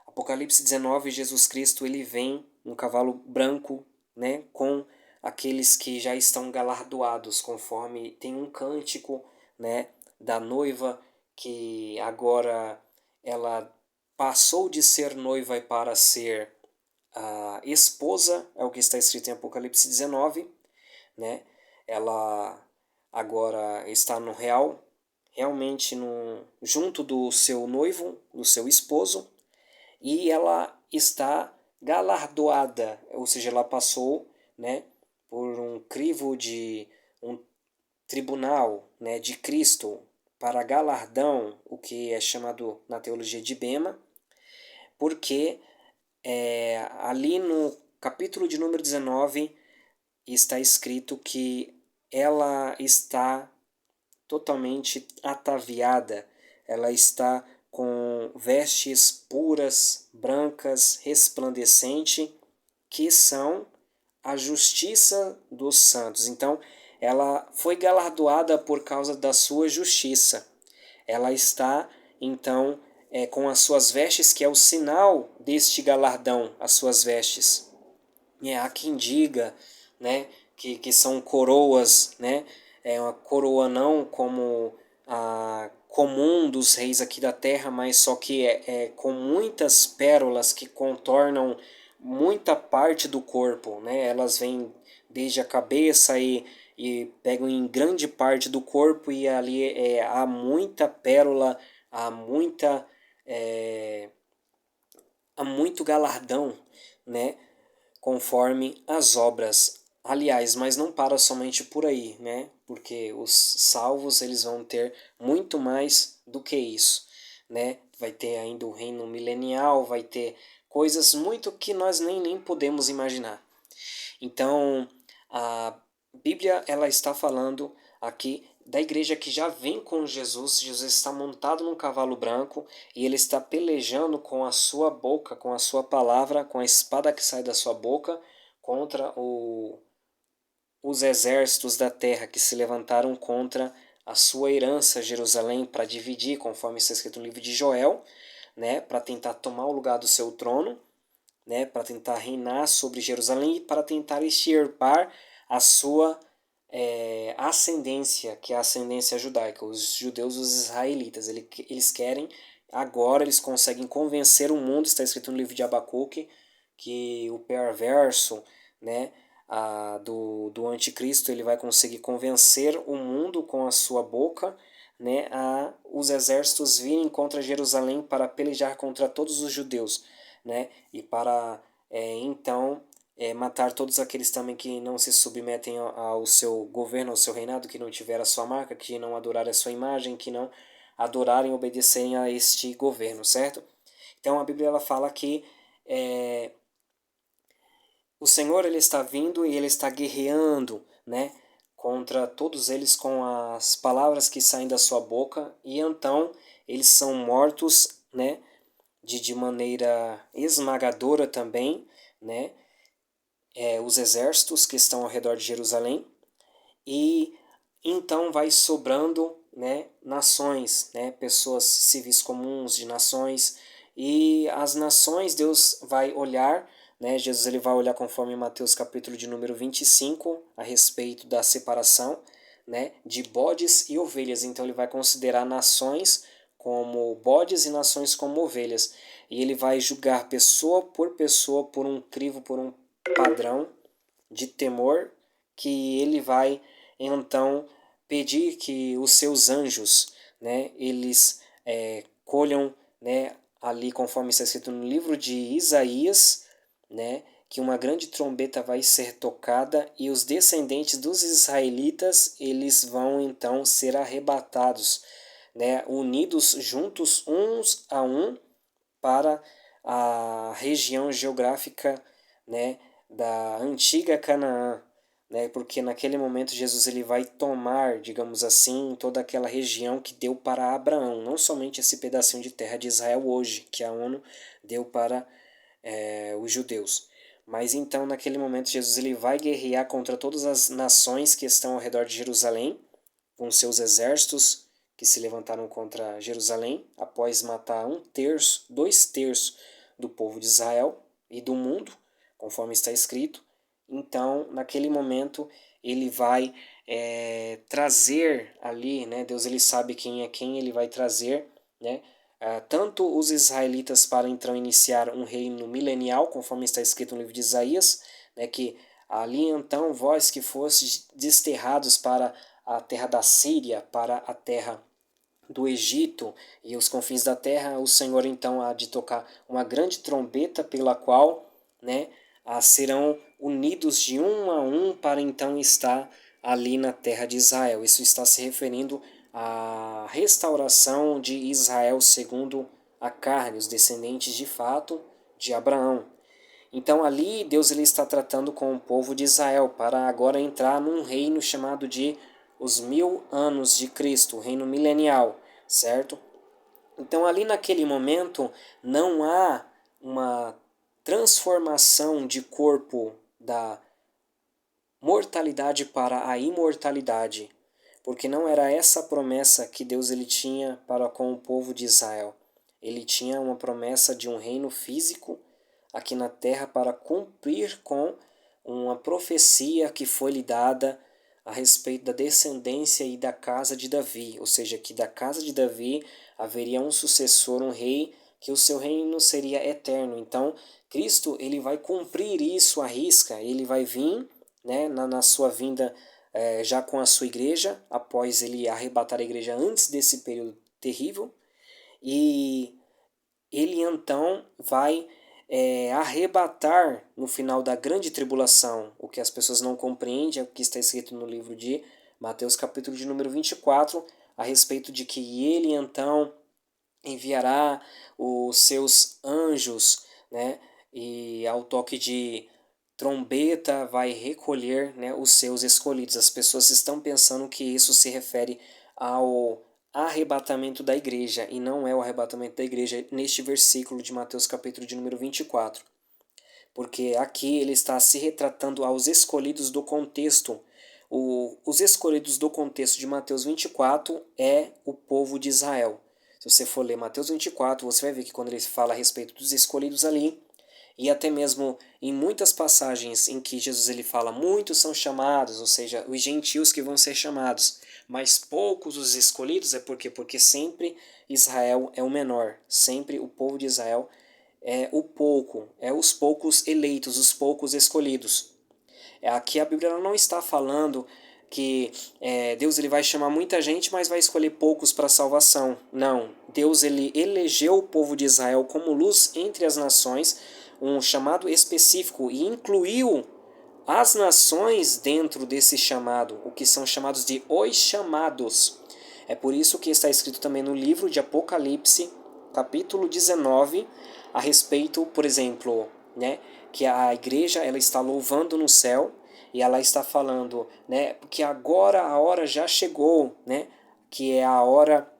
Apocalipse 19, Jesus Cristo ele vem no cavalo branco, né, com aqueles que já estão galardoados, conforme tem um cântico, né, da noiva que agora ela passou de ser noiva para ser a esposa, é o que está escrito em Apocalipse 19, né? Ela agora está no realmente junto do seu noivo, do seu esposo, e ela está galardoada, ou seja, ela passou, né, por um crivo de um tribunal, né, de Cristo para galardão, o que é chamado na teologia de bema, porque ali no capítulo de número 19 está escrito que ela está totalmente ataviada, ela está com vestes puras, brancas, resplandecente, que são a justiça dos santos. Então, ela foi galardoada por causa da sua justiça. Ela está, então, com as suas vestes, que é o sinal deste galardão, as suas vestes. Há quem diga, né, que são coroas, né, uma coroa não como a comum dos reis aqui da terra, mas só que com muitas pérolas que contornam muita parte do corpo, né, elas vêm desde a cabeça e pegam em grande parte do corpo e ali há muita pérola, há muita há muito galardão, né, conforme as obras. Aliás, mas não para somente por aí, né? Porque os salvos eles vão ter muito mais do que isso, né? Vai ter ainda o reino milenial, vai ter coisas muito que nós nem podemos imaginar. Então, a Bíblia ela está falando aqui da igreja que já vem com Jesus. Jesus está montado num cavalo branco e ele está pelejando com a sua boca, com a sua palavra, com a espada que sai da sua boca contra os exércitos da terra que se levantaram contra a sua herança, Jerusalém, para dividir, conforme está escrito no livro de Joel, né, para tentar tomar o lugar do seu trono, né, para tentar reinar sobre Jerusalém e para tentar extirpar a sua ascendência, que é a ascendência judaica, os judeus, os israelitas. Eles querem, agora eles conseguem convencer o mundo, está escrito no livro de Abacuque, que o perverso, né, do anticristo, ele vai conseguir convencer o mundo com a sua boca, né, a os exércitos virem contra Jerusalém para pelejar contra todos os judeus, né, e para então matar todos aqueles também que não se submetem ao seu governo, ao seu reinado, que não tiver a sua marca, que não adorarem a sua imagem, que não adorarem e obedecerem a este governo, certo? Então a Bíblia ela fala que o Senhor ele está vindo e ele está guerreando, né, contra todos eles com as palavras que saem da sua boca, e então eles são mortos, né, de maneira esmagadora também, né, os exércitos que estão ao redor de Jerusalém, e então vai sobrando, né, nações, né, pessoas civis comuns de nações, e as nações Deus vai olhar, né? Jesus ele vai olhar conforme Mateus capítulo de número 25 a respeito da separação, né, de bodes e ovelhas. Então ele vai considerar nações como bodes e nações como ovelhas. E ele vai julgar pessoa por um crivo, por um padrão de temor que ele vai então pedir que os seus anjos, né, eles colham, né, ali conforme está escrito no livro de Isaías, né, que uma grande trombeta vai ser tocada e os descendentes dos israelitas eles vão então ser arrebatados, né, unidos juntos uns a um para a região geográfica, né, da antiga Canaã, né, porque naquele momento Jesus ele vai tomar, digamos assim, toda aquela região que deu para Abraão, não somente esse pedacinho de terra de Israel hoje, que a ONU deu para os judeus. Mas então, naquele momento, Jesus ele vai guerrear contra todas as nações que estão ao redor de Jerusalém, com seus exércitos que se levantaram contra Jerusalém, após matar um terço, dois terços do povo de Israel e do mundo, conforme está escrito. Então, naquele momento, ele vai trazer ali, né? Deus ele sabe quem é quem, ele vai trazer, né? Tanto os israelitas para então iniciar um reino milenial, conforme está escrito no livro de Isaías, né? Que ali então vós que fostes desterrados para a terra da Síria, para a terra do Egito e os confins da terra, o Senhor então há de tocar uma grande trombeta pela qual, né, serão unidos de um a um para então estar ali na terra de Israel. Isso está se referindo à restauração de Israel segundo a carne, os descendentes de fato de Abraão. Então ali Deus ele está tratando com o povo de Israel para agora entrar num reino chamado de os 1000 anos de Cristo, o reino milenial, certo? Então ali naquele momento não há uma transformação de corpo da mortalidade para a imortalidade, porque não era essa a promessa que Deus ele tinha para com o povo de Israel. Ele tinha uma promessa de um reino físico aqui na terra para cumprir com uma profecia que foi lhe dada a respeito da descendência e da casa de Davi, ou seja, que da casa de Davi haveria um sucessor, um rei, que o seu reino seria eterno. Então, Cristo ele vai cumprir isso à risca, ele vai vir, né, na sua vinda já com a sua igreja, após ele arrebatar a igreja antes desse período terrível, e ele então vai arrebatar no final da grande tribulação. O que as pessoas não compreendem é o que está escrito no livro de Mateus capítulo de número 24, a respeito de que ele então enviará os seus anjos, né, e ao toque de trombeta vai recolher, né, os seus escolhidos. As pessoas estão pensando que isso se refere ao arrebatamento da igreja, e não é o arrebatamento da igreja neste versículo de Mateus capítulo de número 24. Porque aqui ele está se retratando aos escolhidos do contexto. Os escolhidos do contexto de Mateus 24 é o povo de Israel. Se você for ler Mateus 24, você vai ver que quando ele fala a respeito dos escolhidos ali, e até mesmo em muitas passagens em que Jesus ele fala, muitos são chamados, ou seja, os gentios que vão ser chamados, mas poucos os escolhidos, é porque sempre Israel é o menor, sempre o povo de Israel é o pouco, é os poucos eleitos, os poucos escolhidos. Aqui a Bíblia não está falando que Deus ele vai chamar muita gente, mas vai escolher poucos para a salvação. Não, Deus ele elegeu o povo de Israel como luz entre as nações, um chamado específico, e incluiu as nações dentro desse chamado, o que são chamados de os chamados. É por isso que está escrito também no livro de Apocalipse, capítulo 19, a respeito, por exemplo, né, que a igreja ela está louvando no céu e ela está falando, né, que agora a hora já chegou, né, que é a hora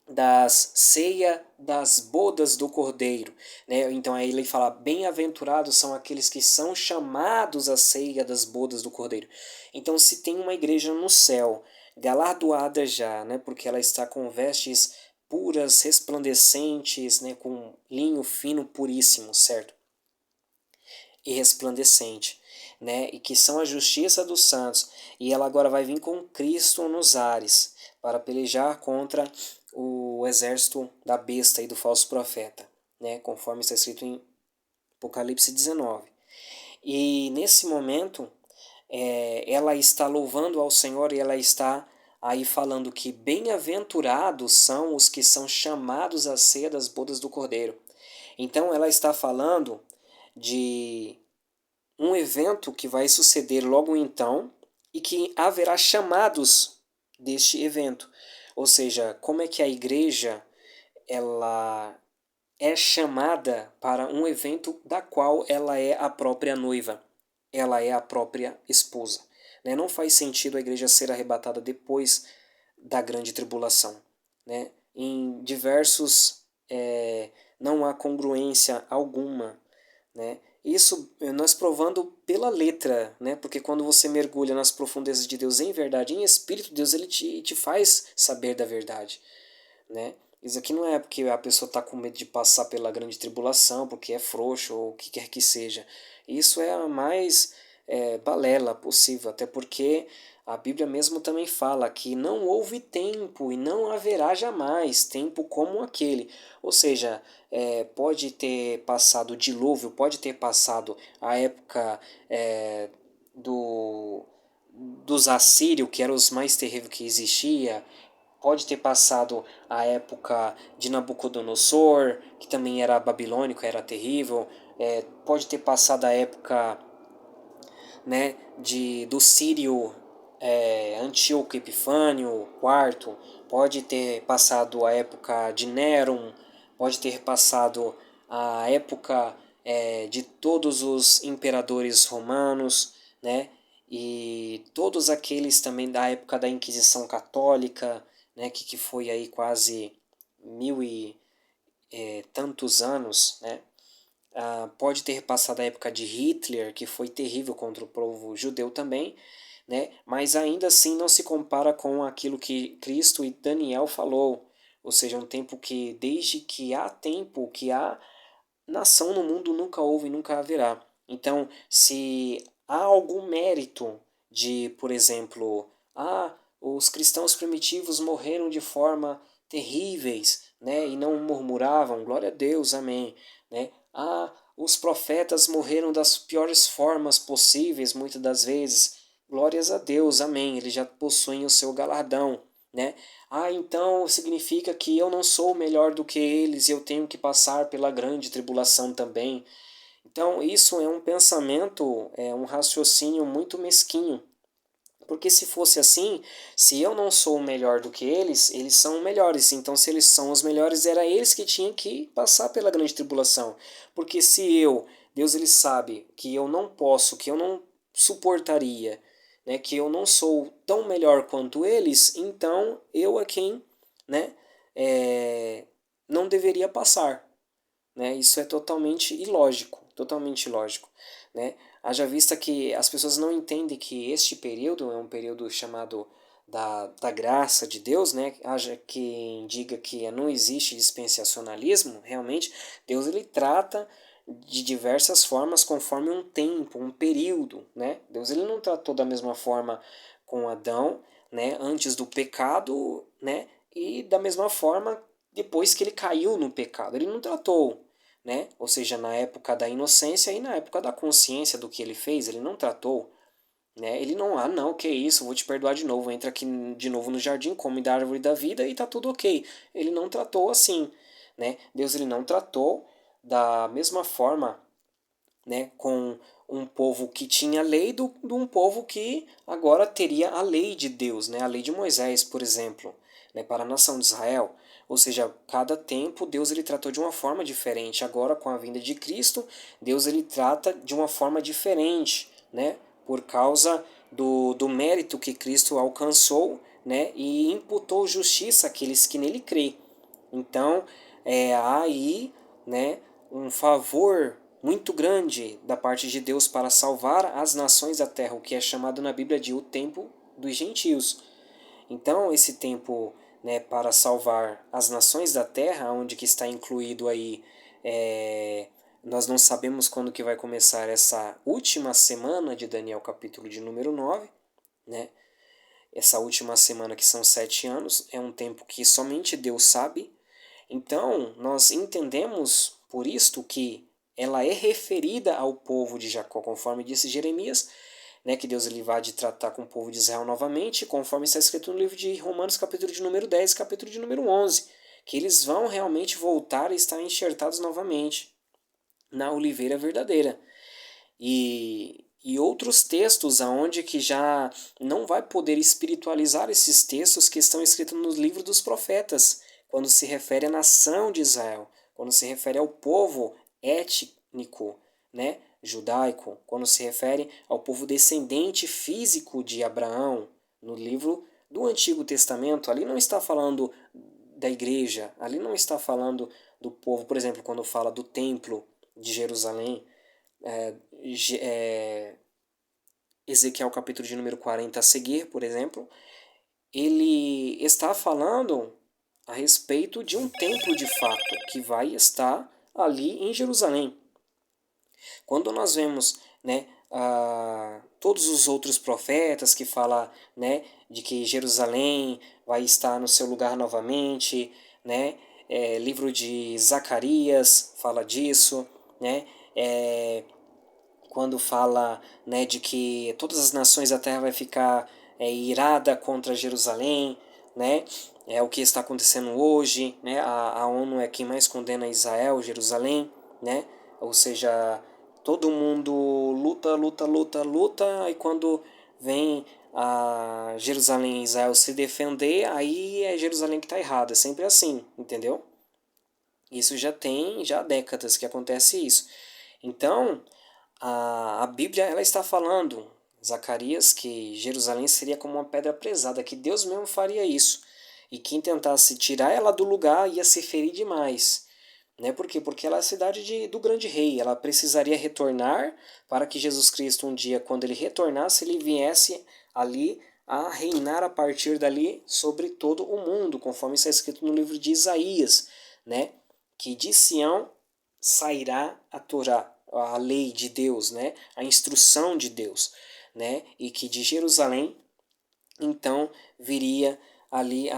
das ceia das bodas do Cordeiro, né? Então aí ele fala, bem-aventurados são aqueles que são chamados à ceia das bodas do Cordeiro. Então se tem uma igreja no céu, galardoada já, né? Porque ela está com vestes puras, resplandecentes, né? Com linho fino, puríssimo, certo? e resplandecente, né? E que são a justiça dos santos. E ela agora vai vir com Cristo nos ares para pelejar contra o exército da besta e do falso profeta, né? Conforme está escrito em Apocalipse 19. E nesse momento, ela está louvando ao Senhor e ela está aí falando que bem-aventurados são os que são chamados a ser das bodas do Cordeiro. Então ela está falando de um evento que vai suceder logo então e que haverá chamados deste evento. Ou seja, como é que a igreja ela é chamada para um evento da qual ela é a própria noiva, ela é a própria esposa. Né? Não faz sentido a igreja ser arrebatada depois da grande tribulação. Né? Em diversos, não há congruência alguma. Né? Isso nós provando pela letra, né? Porque quando você mergulha nas profundezas de Deus em verdade, em espírito, Deus ele te faz saber da verdade. Né? Isso aqui não é porque a pessoa está com medo de passar pela grande tribulação, porque é frouxo ou o que quer que seja. Isso é a mais balela possível, até porque a Bíblia mesmo também fala que não houve tempo e não haverá jamais tempo como aquele. Ou seja, pode ter passado o dilúvio, pode ter passado a época do, dos assírios, que eram os mais terríveis que existia, pode ter passado a época de Nabucodonosor, que também era babilônico, era terrível. Pode ter passado a época, né, do Sírio Antíoco Epifânio IV. Pode ter passado a época de Néron. Pode ter passado a época de todos os imperadores romanos, né? E todos aqueles também da época da Inquisição Católica, né, que foi aí quase mil e tantos anos, né? Pode ter passado a época de Hitler, que foi terrível contra o povo judeu também, né? Mas ainda assim não se compara com aquilo que Cristo e Daniel falou, ou seja, um tempo que desde que há tempo, que há nação no mundo nunca houve e nunca haverá. Então, se há algum mérito de, por exemplo, os cristãos primitivos morreram de forma terríveis, né, e não murmuravam, glória a Deus, amém, né? Os profetas morreram das piores formas possíveis, muitas das vezes, glórias a Deus, amém, eles já possuem o seu galardão, né? Então significa que eu não sou melhor do que eles e eu tenho que passar pela grande tribulação também. Então, isso é um pensamento, é um raciocínio muito mesquinho. Porque se fosse assim, se eu não sou melhor do que eles são melhores. Então, se eles são os melhores, era eles que tinham que passar pela grande tribulação. Porque se Deus ele sabe que eu não posso, que eu não suportaria, né, que eu não sou tão melhor quanto eles, então eu é quem, né, não deveria passar. Né? Isso é totalmente ilógico, né? Haja vista que as pessoas não entendem que este período é um período chamado da graça de Deus, né? Haja quem diga que não existe dispensacionalismo, realmente Deus ele trata de diversas formas conforme um tempo, um período, né? Deus ele não tratou da mesma forma com Adão, né, antes do pecado, né? E da mesma forma depois que ele caiu no pecado. Ele não tratou, né? Ou seja, na época da inocência e na época da consciência do que ele fez, ele não tratou, né? Ele não, não, que isso, vou te perdoar de novo, entra aqui de novo no jardim, come da árvore da vida e tá tudo ok. Ele não tratou assim, né? Deus ele não tratou da mesma forma, né, com um povo que tinha lei do um povo que agora teria a lei de Deus, né, a lei de Moisés, por exemplo, né, para a nação de Israel. Ou seja, cada tempo Deus ele tratou de uma forma diferente. Agora, com a vinda de Cristo, Deus ele trata de uma forma diferente, né, por causa do mérito que Cristo alcançou, né, e imputou justiça àqueles que nele crê. Então, há aí, né, um favor muito grande da parte de Deus para salvar as nações da terra, o que é chamado na Bíblia de o tempo dos gentios. Então, esse tempo, né, para salvar as nações da terra, onde que está incluído aí Nós não sabemos quando que vai começar essa última semana de Daniel, capítulo de número 9, né? Essa última semana que são 7 anos, é um tempo que somente Deus sabe. Então, nós entendemos por isto que ela é referida ao povo de Jacó, conforme disse Jeremias, né, que Deus ele vai de tratar com o povo de Israel novamente, conforme está escrito no livro de Romanos, capítulo de número 10, capítulo de número 11, que eles vão realmente voltar e estar enxertados novamente na oliveira verdadeira. E outros textos aonde que já não vai poder espiritualizar esses textos que estão escritos no livro dos profetas, quando se refere à nação de Israel, quando se refere ao povo étnico, né, judaico, quando se refere ao povo descendente físico de Abraão, no livro do Antigo Testamento, ali não está falando da igreja, ali não está falando do povo, por exemplo, quando fala do templo de Jerusalém, é, Ezequiel capítulo de número 40 a seguir, por exemplo, ele está falando a respeito de um templo de fato que vai estar ali em Jerusalém. Quando nós vemos, né, todos os outros profetas que falam, né, de que Jerusalém vai estar no seu lugar novamente, né, livro de Zacarias fala disso, né, quando fala, né, de que todas as nações da terra vai ficar irada contra Jerusalém, né, é o que está acontecendo hoje, né, a ONU é quem mais condena Israel, Jerusalém, né, ou seja, todo mundo luta, luta, luta, luta, e quando vem a Jerusalém e Israel se defender, aí é Jerusalém que está errada, é sempre assim, entendeu? Isso já há décadas que acontece isso. Então, a Bíblia ela está falando, Zacarias, que Jerusalém seria como uma pedra pesada, que Deus mesmo faria isso. E quem tentasse tirar ela do lugar ia se ferir demais. Né? Por quê? Porque ela é a cidade do grande rei. Ela precisaria retornar para que Jesus Cristo, um dia, quando ele retornasse, ele viesse ali a reinar a partir dali sobre todo o mundo, conforme está escrito no livro de Isaías, né? Que de Sião sairá a Torá, a lei de Deus, né? A instrução de Deus, né? E que de Jerusalém, então, viria ali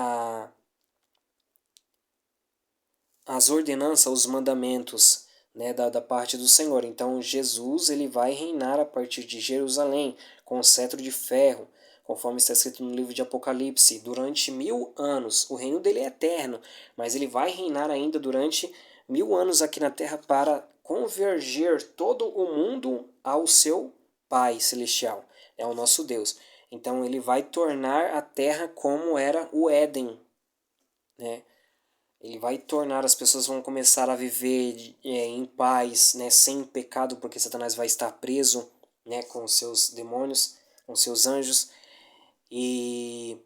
as ordenanças, os mandamentos, né, da parte do Senhor. Então Jesus ele vai reinar a partir de Jerusalém com o cetro de ferro, conforme está escrito no livro de Apocalipse, durante 1000 anos. O reino dele é eterno, mas ele vai reinar ainda durante 1000 anos aqui na terra para converger todo o mundo ao seu Pai Celestial, é o nosso Deus. Então ele vai tornar a terra como era o Éden, né? Ele vai tornar, as pessoas vão começar a viver em paz, né, sem pecado, porque Satanás vai estar preso, né, com seus demônios, com seus anjos. E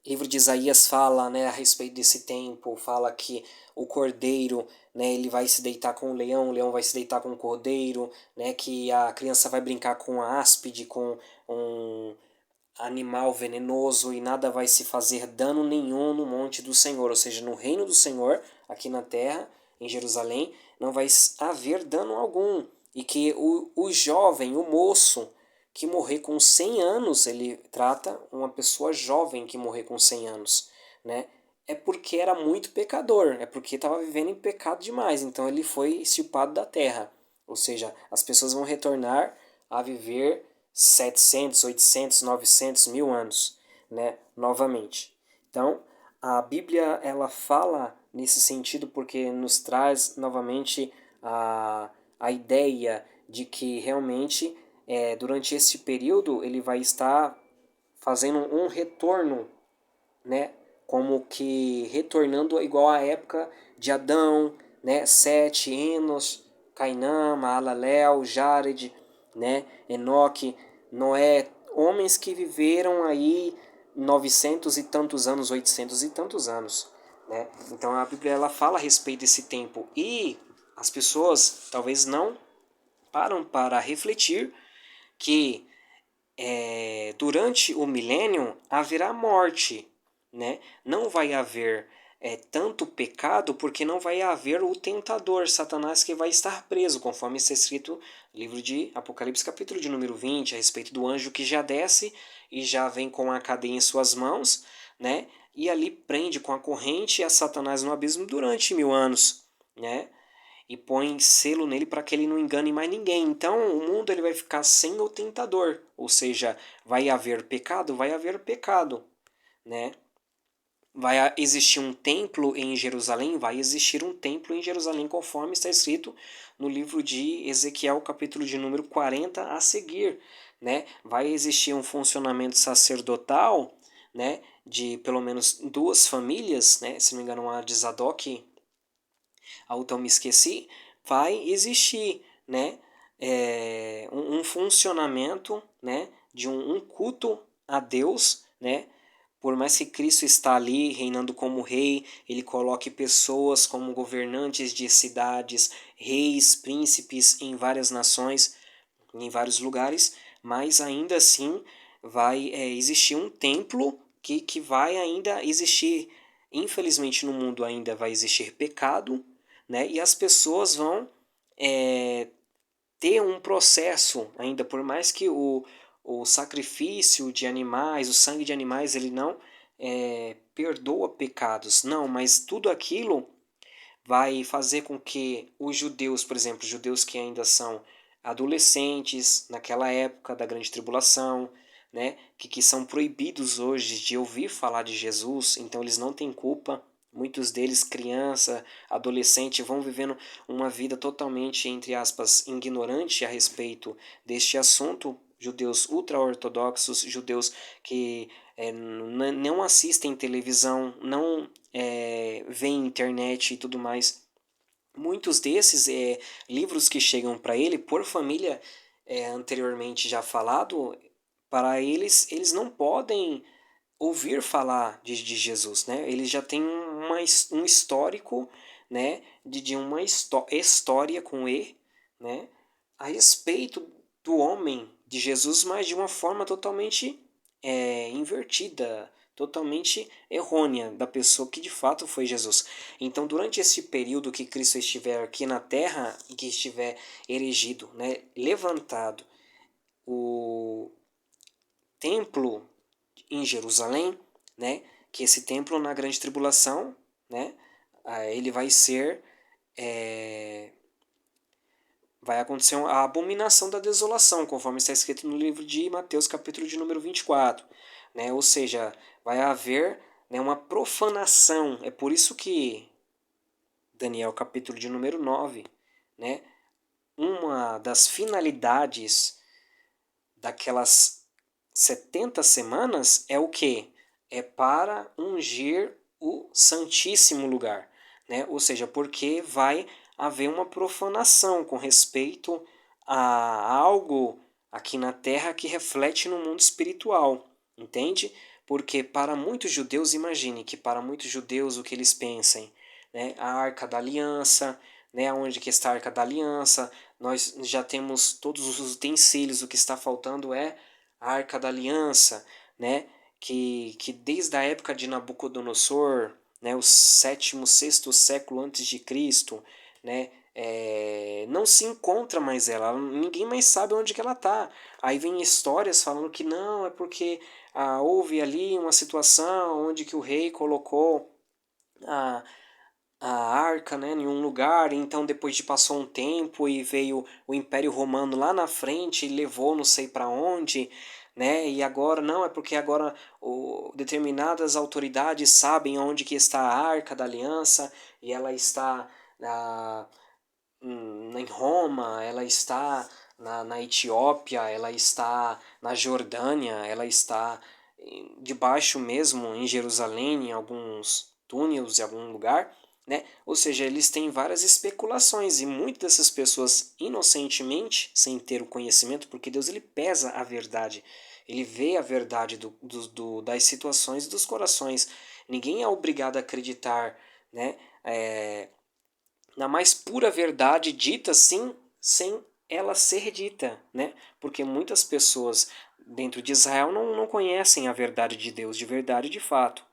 o livro de Isaías fala, né, a respeito desse tempo, fala que o cordeiro, né, ele vai se deitar com o leão vai se deitar com o cordeiro, né, que a criança vai brincar com a áspide, com um animal venenoso, e nada vai se fazer dano nenhum no monte do Senhor, ou seja, no reino do Senhor, aqui na terra, em Jerusalém, não vai haver dano algum. E que o jovem, o moço, que morrer com 100 anos, ele trata uma pessoa jovem que morrer com 100 anos, né? É porque era muito pecador, é porque estava vivendo em pecado demais, então ele foi extirpado da terra. Ou seja, as pessoas vão retornar a viver 700, 800, 900, 1000 anos, né, novamente. Então, a Bíblia ela fala nesse sentido porque nos traz novamente a ideia de que realmente durante esse período ele vai estar fazendo um retorno, né, como que retornando igual à época de Adão, né, Sete, Enos, Cainã, Maalalel, Jared, né, Enoque, Noé, homens que viveram aí 900 e tantos anos, 800 e tantos anos, né? Então a Bíblia ela fala a respeito desse tempo e as pessoas talvez não param para refletir que durante o milênio haverá morte, né? Não vai haver tanto pecado, porque não vai haver o tentador, Satanás, que vai estar preso, conforme está escrito no livro de Apocalipse, capítulo de número 20, a respeito do anjo que já desce e já vem com a cadeia em suas mãos, né? E ali prende com a corrente a Satanás no abismo durante 1000 anos, né? E põe selo nele para que ele não engane mais ninguém. Então o mundo ele vai ficar sem o tentador, ou seja, vai haver pecado, né? Vai existir um templo em Jerusalém? Vai existir um templo em Jerusalém, conforme está escrito no livro de Ezequiel, capítulo de número 40 a seguir, né? Vai existir um funcionamento sacerdotal, né? De pelo menos duas famílias, né? Se não me engano, a de Zadok, a outra eu me esqueci. Vai existir, né? Um funcionamento, né? De um culto a Deus, né? Por mais que Cristo está ali reinando como rei, ele coloque pessoas como governantes de cidades, reis, príncipes em várias nações, em vários lugares, mas ainda assim vai existir um templo que vai ainda existir. Infelizmente no mundo ainda vai existir pecado, né? E as pessoas vão é, ter um processo ainda, por mais que o sacrifício de animais, o sangue de animais, ele não perdoa pecados. Não, mas tudo aquilo vai fazer com que os judeus, por exemplo, judeus que ainda são adolescentes naquela época da grande tribulação, né, que são proibidos hoje de ouvir falar de Jesus, então eles não têm culpa. Muitos deles, criança, adolescente, vão vivendo uma vida totalmente, entre aspas, ignorante a respeito deste assunto. Judeus ultra-ortodoxos, judeus que não assistem televisão, não veem internet e tudo mais. Muitos desses livros que chegam para ele, por família anteriormente já falado, para eles não podem ouvir falar de Jesus, né? Eles já têm um histórico, né? De uma história com E, né? A respeito do homem de Jesus, mas de uma forma totalmente invertida, totalmente errônea da pessoa que de fato foi Jesus. Então, durante esse período que Cristo estiver aqui na Terra e que estiver erigido, né, levantado o templo em Jerusalém, né, que esse templo na grande tribulação, né, ele vai ser vai acontecer a abominação da desolação, conforme está escrito no livro de Mateus, capítulo de número 24. Né? Ou seja, vai haver, né, uma profanação. É por isso que Daniel, capítulo de número 9, né, uma das finalidades daquelas 70 semanas é o que? É para ungir o Santíssimo Lugar. Né? Ou seja, porque vai haver uma profanação com respeito a algo aqui na Terra que reflete no mundo espiritual. Entende? Porque para muitos judeus, imagine que para muitos judeus o que eles pensem, né? A Arca da Aliança, né? Onde que está a Arca da Aliança? Nós já temos todos os utensílios, o que está faltando é a Arca da Aliança, né? Que desde a época de Nabucodonosor, né, o sétimo, sexto século antes de Cristo, né, não se encontra mais ela, ninguém mais sabe onde que ela está. Aí vem histórias falando que não, é porque houve ali uma situação onde que o rei colocou a, a arca, né, em um lugar, então depois de passou um tempo e veio o Império Romano lá na frente e levou não sei para onde, né, e agora não, é porque agora determinadas autoridades sabem onde que está a Arca da Aliança e ela está em Roma, ela está na Etiópia, ela está na Jordânia, ela está debaixo mesmo em Jerusalém, em alguns túneis, em algum lugar, né? Ou seja, eles têm várias especulações e muitas dessas pessoas inocentemente, sem ter o conhecimento, porque Deus ele pesa a verdade, ele vê a verdade das situações e dos corações. Ninguém é obrigado a acreditar, né? Na mais pura verdade dita sim, sem ela ser dita, né? Porque muitas pessoas dentro de Israel não conhecem a verdade de Deus de verdade de fato,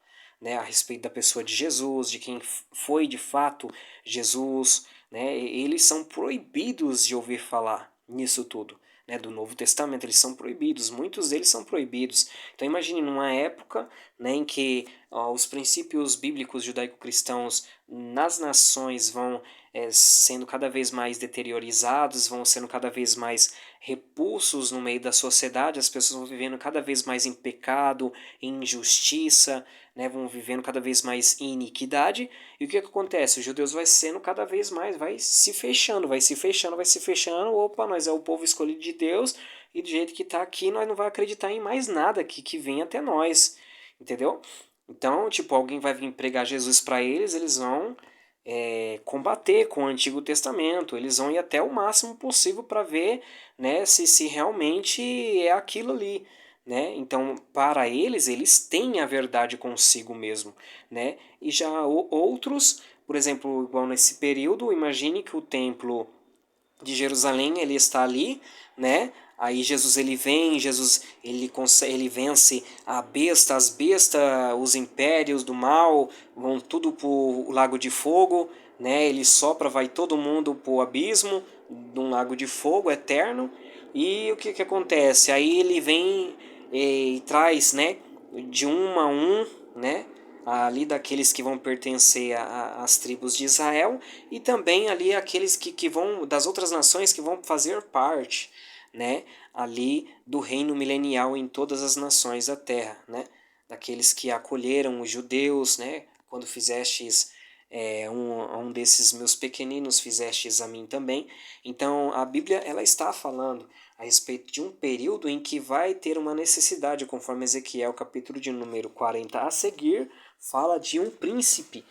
né, a respeito da pessoa de Jesus, de quem foi de fato Jesus, né, eles são proibidos de ouvir falar nisso tudo, né, do Novo Testamento, eles são proibidos, muitos deles são proibidos. Então imagine numa época, né, em que os princípios bíblicos judaico-cristãos nas nações vão sendo cada vez mais deteriorizados, vão sendo cada vez mais repulsos no meio da sociedade, as pessoas vão vivendo cada vez mais em pecado, em injustiça, né, vão vivendo cada vez mais em iniquidade. E o que acontece? Os judeus vai sendo cada vez mais, vai se fechando, vai se fechando, vai se fechando. Opa, nós é o povo escolhido de Deus e do jeito que está aqui, nós não vai acreditar em mais nada que vem até nós, entendeu? Então, tipo, alguém vai vir pregar Jesus para eles, eles vão combater com o Antigo Testamento, eles vão ir até o máximo possível para ver, né, se realmente é aquilo ali, né? Então, para eles, eles têm a verdade consigo mesmo, né? E já outros, por exemplo, igual nesse período, imagine que o templo de Jerusalém, ele está ali, né? Aí Jesus ele vem, Jesus ele consegue, ele vence a besta, as bestas, os impérios do mal, vão tudo pro lago de fogo, né? Ele sopra, vai todo mundo pro abismo, num lago de fogo eterno. E o que que acontece? Aí ele vem e traz, né, de um a um, né, ali daqueles que vão pertencer às tribos de Israel e também ali aqueles que vão das outras nações que vão fazer parte, né, ali do reino milenial em todas as nações da terra, né, daqueles que acolheram os judeus, né, quando fizestes um desses meus pequeninos fizestes a mim também. Então a Bíblia ela está falando a respeito de um período em que vai ter uma necessidade, conforme Ezequiel, capítulo de número 40 a seguir, fala de um príncipe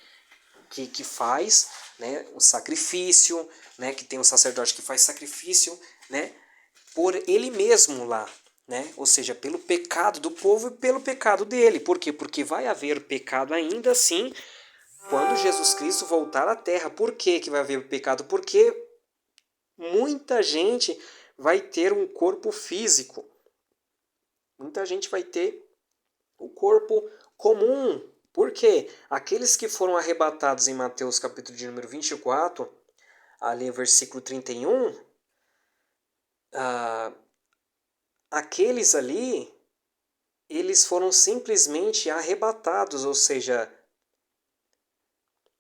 que faz, né, o sacrifício, né, que tem um sacerdote que faz sacrifício, né, por ele mesmo lá, né, ou seja, pelo pecado do povo e pelo pecado dele. Por quê? Porque vai haver pecado ainda assim quando Jesus Cristo voltar à Terra. Por que que vai haver pecado? Porque muita gente vai ter um corpo físico, muita gente vai ter o corpo comum. Por quê? Aqueles que foram arrebatados em Mateus capítulo de número 24, ali versículo 31, ah, aqueles ali, eles foram simplesmente arrebatados, ou seja,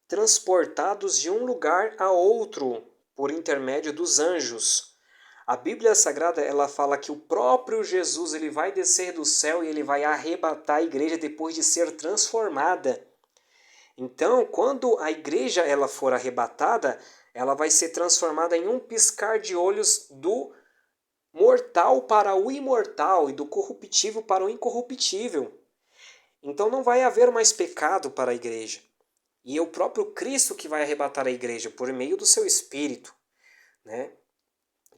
transportados de um lugar a outro por intermédio dos anjos. A Bíblia Sagrada ela fala que o próprio Jesus ele vai descer do céu e ele vai arrebatar a igreja depois de ser transformada. Então, quando a igreja ela for arrebatada, ela vai ser transformada em um piscar de olhos do mortal para o imortal e do corruptível para o incorruptível. Então não vai haver mais pecado para a igreja. E é o próprio Cristo que vai arrebatar a igreja por meio do seu Espírito, né?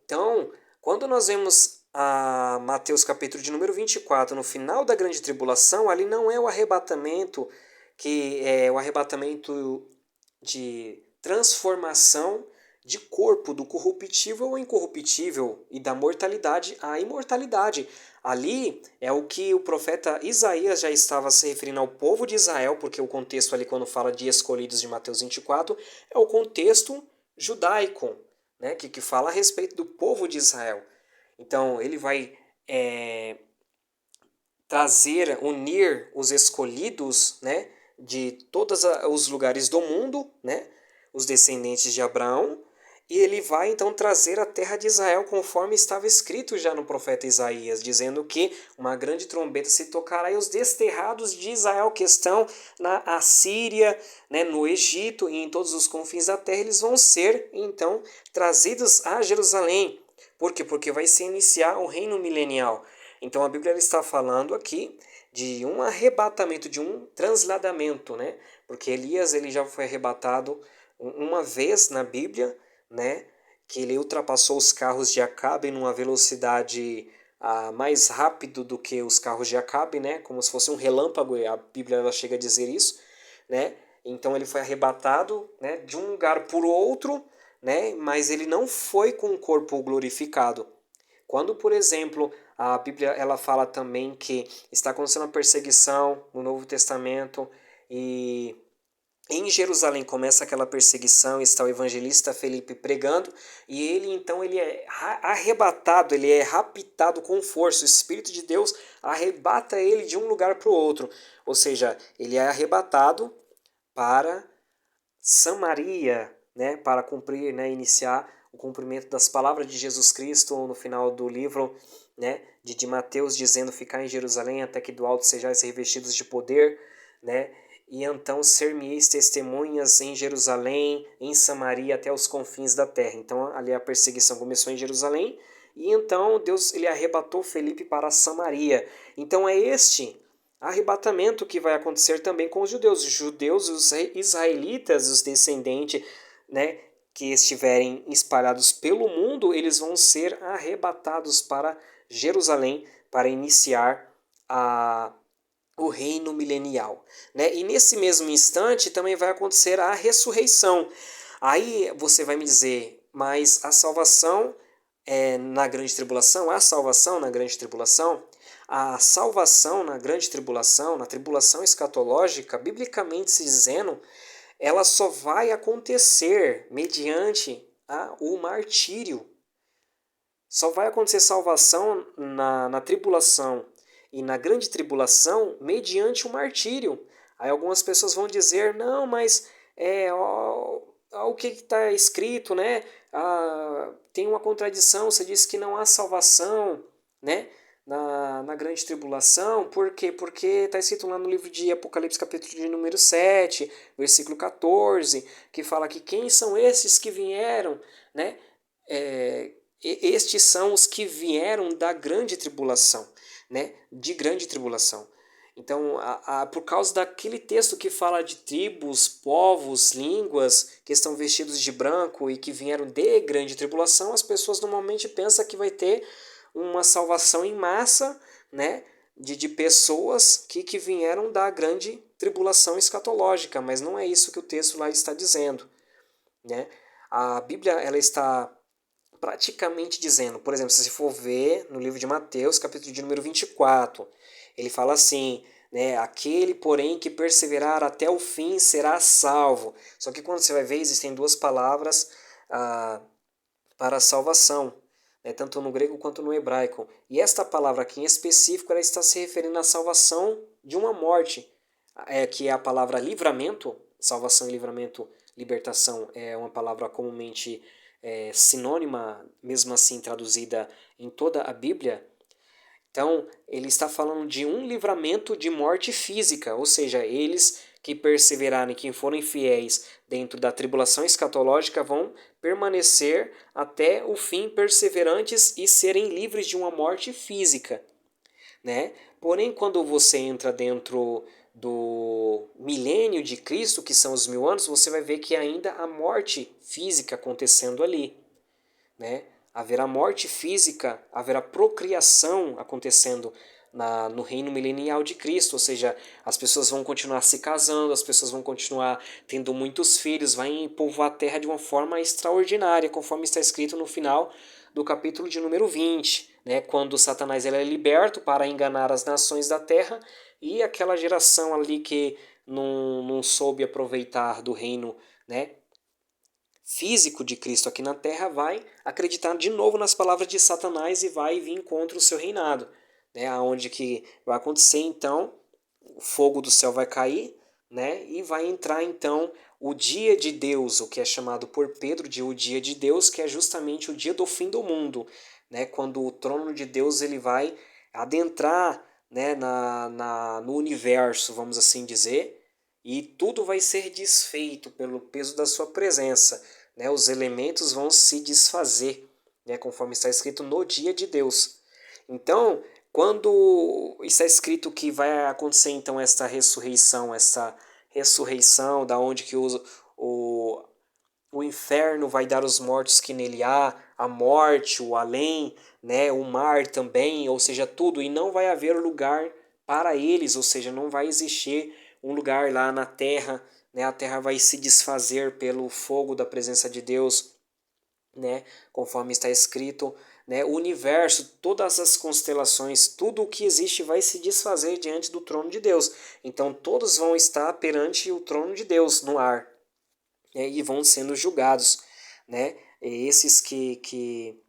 Então, quando nós vemos a Mateus capítulo de número 24, no final da grande tribulação, ali não é o arrebatamento que é o arrebatamento de transformação de corpo do corruptível ao incorruptível e da mortalidade à imortalidade. Ali é o que o profeta Isaías já estava se referindo ao povo de Israel, porque o contexto ali quando fala de escolhidos de Mateus 24 é o contexto judaico, né, que fala a respeito do povo de Israel. Então ele vai trazer, unir os escolhidos, né, de todos os lugares do mundo, né, os descendentes de Abraão, e ele vai então trazer a terra de Israel conforme estava escrito já no profeta Isaías, dizendo que uma grande trombeta se tocará e os desterrados de Israel que estão na Assíria, né, no Egito e em todos os confins da terra, eles vão ser então trazidos a Jerusalém. Por quê? Porque vai se iniciar o reino milenial. Então a Bíblia está falando aqui de um arrebatamento, de um transladamento, né? Porque Elias ele já foi arrebatado uma vez na Bíblia, né? Que ele ultrapassou os carros de Acabe numa velocidade mais rápido do que os carros de Acabe, né? Como se fosse um relâmpago, a Bíblia ela chega a dizer isso, né? Então ele foi arrebatado, né, de um lugar por outro, né? Mas ele não foi com o corpo glorificado. Quando, por exemplo, a Bíblia ela fala também que está acontecendo uma perseguição no Novo Testamento E em Jerusalém começa aquela perseguição, está o evangelista Felipe pregando, e ele então ele é arrebatado, ele é raptado com força. O Espírito de Deus arrebata ele de um lugar para o outro. Ou seja, ele é arrebatado para Samaria, né, para cumprir, né, iniciar o cumprimento das palavras de Jesus Cristo no final do livro, né, de Mateus, dizendo: ficar em Jerusalém até que do alto sejais revestidos de poder, né, e então ser-me-eis testemunhas em Jerusalém, em Samaria, até os confins da terra. Então ali a perseguição começou em Jerusalém, e então Deus ele arrebatou Felipe para Samaria. Então é este arrebatamento que vai acontecer também com os judeus, os israelitas, os descendentes, né, que estiverem espalhados pelo mundo, eles vão ser arrebatados para Jerusalém para iniciar o reino milenial, né? E nesse mesmo instante também vai acontecer a ressurreição. Aí você vai me dizer, mas a salvação é na grande tribulação? Há salvação na grande tribulação? A salvação na grande tribulação, na tribulação escatológica, biblicamente se dizendo, ela só vai acontecer mediante o martírio. Só vai acontecer salvação na tribulação e na grande tribulação mediante o martírio. Aí algumas pessoas vão dizer, não, mas o que está escrito, né? Tem uma contradição, você diz que não há salvação, né? Na grande tribulação, por quê? Porque está escrito lá no livro de Apocalipse, capítulo de número 7, versículo 14, que fala que quem são esses que vieram, né? Estes são os que vieram da grande tribulação, né? De grande tribulação. Então, por causa daquele texto que fala de tribos, povos, línguas que estão vestidos de branco e que vieram de grande tribulação, as pessoas normalmente pensam que vai ter uma salvação em massa, né? De pessoas que vieram da grande tribulação escatológica, mas não é isso que o texto lá está dizendo, né? A Bíblia ela está praticamente dizendo, por exemplo, se você for ver no livro de Mateus, capítulo de número 24, ele fala assim, né, aquele, porém, que perseverar até o fim será salvo. Só que quando você vai ver, existem duas palavras para a salvação, né, tanto no grego quanto no hebraico. E esta palavra aqui em específico, ela está se referindo à salvação de uma morte, que é a palavra livramento. Salvação e livramento, libertação, é uma palavra comumente sinônima, mesmo assim traduzida em toda a Bíblia. Então, ele está falando de um livramento de morte física, ou seja, eles que perseverarem, que forem fiéis dentro da tribulação escatológica, vão permanecer até o fim perseverantes e serem livres de uma morte física, né? Porém, quando você entra dentro do milênio de Cristo, que são os 1000 anos, você vai ver que ainda há morte física acontecendo ali, né? Haverá morte física, haverá procriação acontecendo no reino milenial de Cristo, ou seja, as pessoas vão continuar se casando, as pessoas vão continuar tendo muitos filhos, vai povoar a terra de uma forma extraordinária, conforme está escrito no final do capítulo de número 20, né? Quando Satanás ele é liberto para enganar as nações da terra e aquela geração ali que não soube aproveitar do reino, né, físico de Cristo aqui na terra vai acreditar de novo nas palavras de Satanás e vai vir contra o seu reinado, né? Onde que vai acontecer então, o fogo do céu vai cair, né? E vai entrar então o dia de Deus, o que é chamado por Pedro de o dia de Deus, que é justamente o dia do fim do mundo, né? Quando o trono de Deus ele vai adentrar, né, no universo, vamos assim dizer, e tudo vai ser desfeito pelo peso da sua presença, né? Os elementos vão se desfazer, né? Conforme está escrito no dia de Deus. Então, quando está escrito que vai acontecer então essa ressurreição da onde que o, o inferno vai dar os mortos que nele há, a morte, o além, né, o mar também, ou seja, tudo, e não vai haver lugar para eles, ou seja, não vai existir um lugar lá na terra, né, a terra vai se desfazer pelo fogo da presença de Deus, né, conforme está escrito, né, o universo, todas as constelações, tudo o que existe vai se desfazer diante do trono de Deus. Então todos vão estar perante o trono de Deus no ar, né, e vão sendo julgados, né? Esses que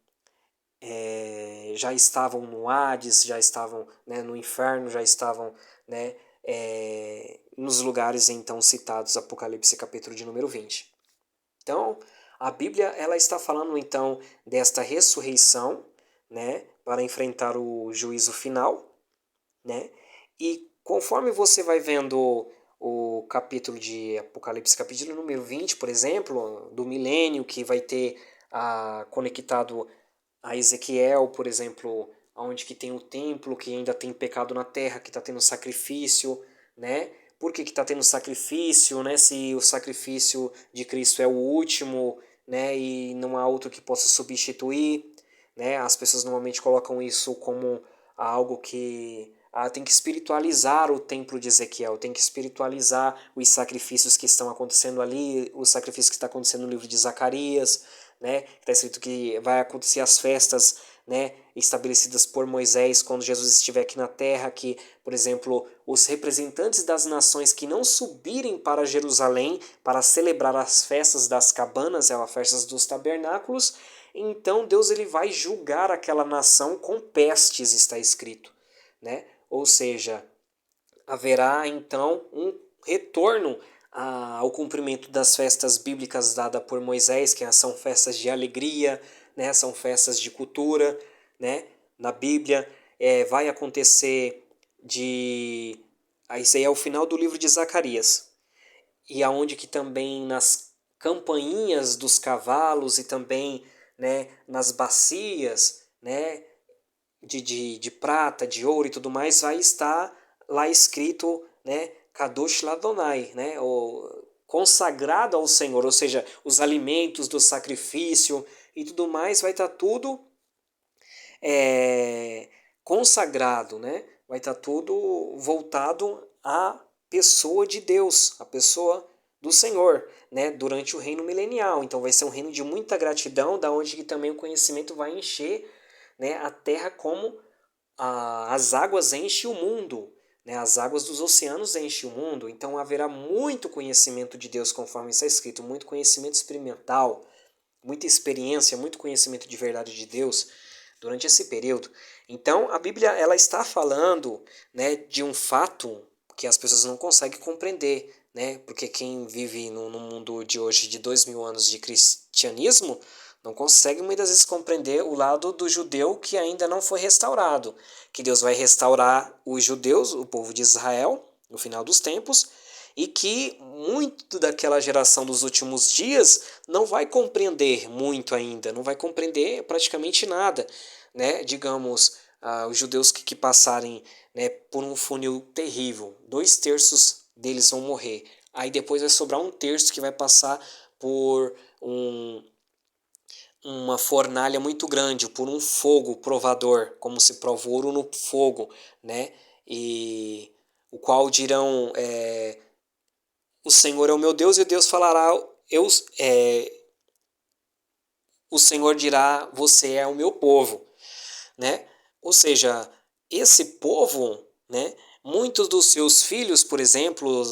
já estavam no Hades, já estavam, né, no inferno, já estavam, né, nos lugares então citados, Apocalipse capítulo de número 20. Então, a Bíblia ela está falando então desta ressurreição, né, para enfrentar o juízo final, né? E conforme você vai vendo o capítulo de Apocalipse, capítulo número 20, por exemplo, do milênio, que vai ter conectado a Ezequiel, por exemplo, onde que tem o templo, que ainda tem pecado na terra, que está tendo sacrifício, né? Por que está tendo sacrifício, né? Se o sacrifício de Cristo é o último, né? E não há outro que possa substituir, né? As pessoas normalmente colocam isso como algo que tem que espiritualizar o templo de Ezequiel, tem que espiritualizar os sacrifícios que estão acontecendo ali, os sacrifícios que está acontecendo no livro de Zacarias, né? Está escrito que vai acontecer as festas, né, estabelecidas por Moisés quando Jesus estiver aqui na terra, que, por exemplo, os representantes das nações que não subirem para Jerusalém para celebrar as festas das cabanas, as festas dos tabernáculos, então Deus ele vai julgar aquela nação com pestes, está escrito, né? Ou seja, haverá então um retorno ao cumprimento das festas bíblicas dadas por Moisés, que são festas de alegria, né? São festas de cultura, né? Na Bíblia vai acontecer de... Isso aí é o final do livro de Zacarias, e aonde que também nas campainhas dos cavalos e também, né, nas bacias, né, de prata, de ouro e tudo mais, vai estar lá escrito, né, Kadosh Ladonai, né, o consagrado ao Senhor, ou seja, os alimentos do sacrifício e tudo mais, vai estar tudo é, consagrado, né? Vai estar tudo voltado à pessoa de Deus, à pessoa do Senhor, né? Durante o reino milenial. Então vai ser um reino de muita gratidão, da onde que também o conhecimento vai encher, né, a terra como as águas enchem o mundo, né? As águas dos oceanos enchem o mundo. Então haverá muito conhecimento de Deus, conforme está escrito, muito conhecimento experimental, muita experiência, muito conhecimento de verdade de Deus durante esse período. Então, a Bíblia ela está falando, né, de um fato que as pessoas não conseguem compreender, né? Porque quem vive no mundo de hoje de 2000 anos de cristianismo não consegue muitas vezes compreender o lado do judeu que ainda não foi restaurado, que Deus vai restaurar os judeus, o povo de Israel, no final dos tempos, e que muito daquela geração dos últimos dias não vai compreender muito ainda, não vai compreender praticamente nada, né? Digamos, os judeus que passarem, né, por um funil terrível, 2/3 deles vão morrer. Aí depois vai sobrar 1/3 que vai passar por uma fornalha muito grande, por um fogo provador, como se prova o ouro no fogo, né? E o qual dirão, o Senhor é o meu Deus, e Deus falará, o Senhor dirá, você é o meu povo, né? Ou seja, esse povo, né, muitos dos seus filhos, por exemplo,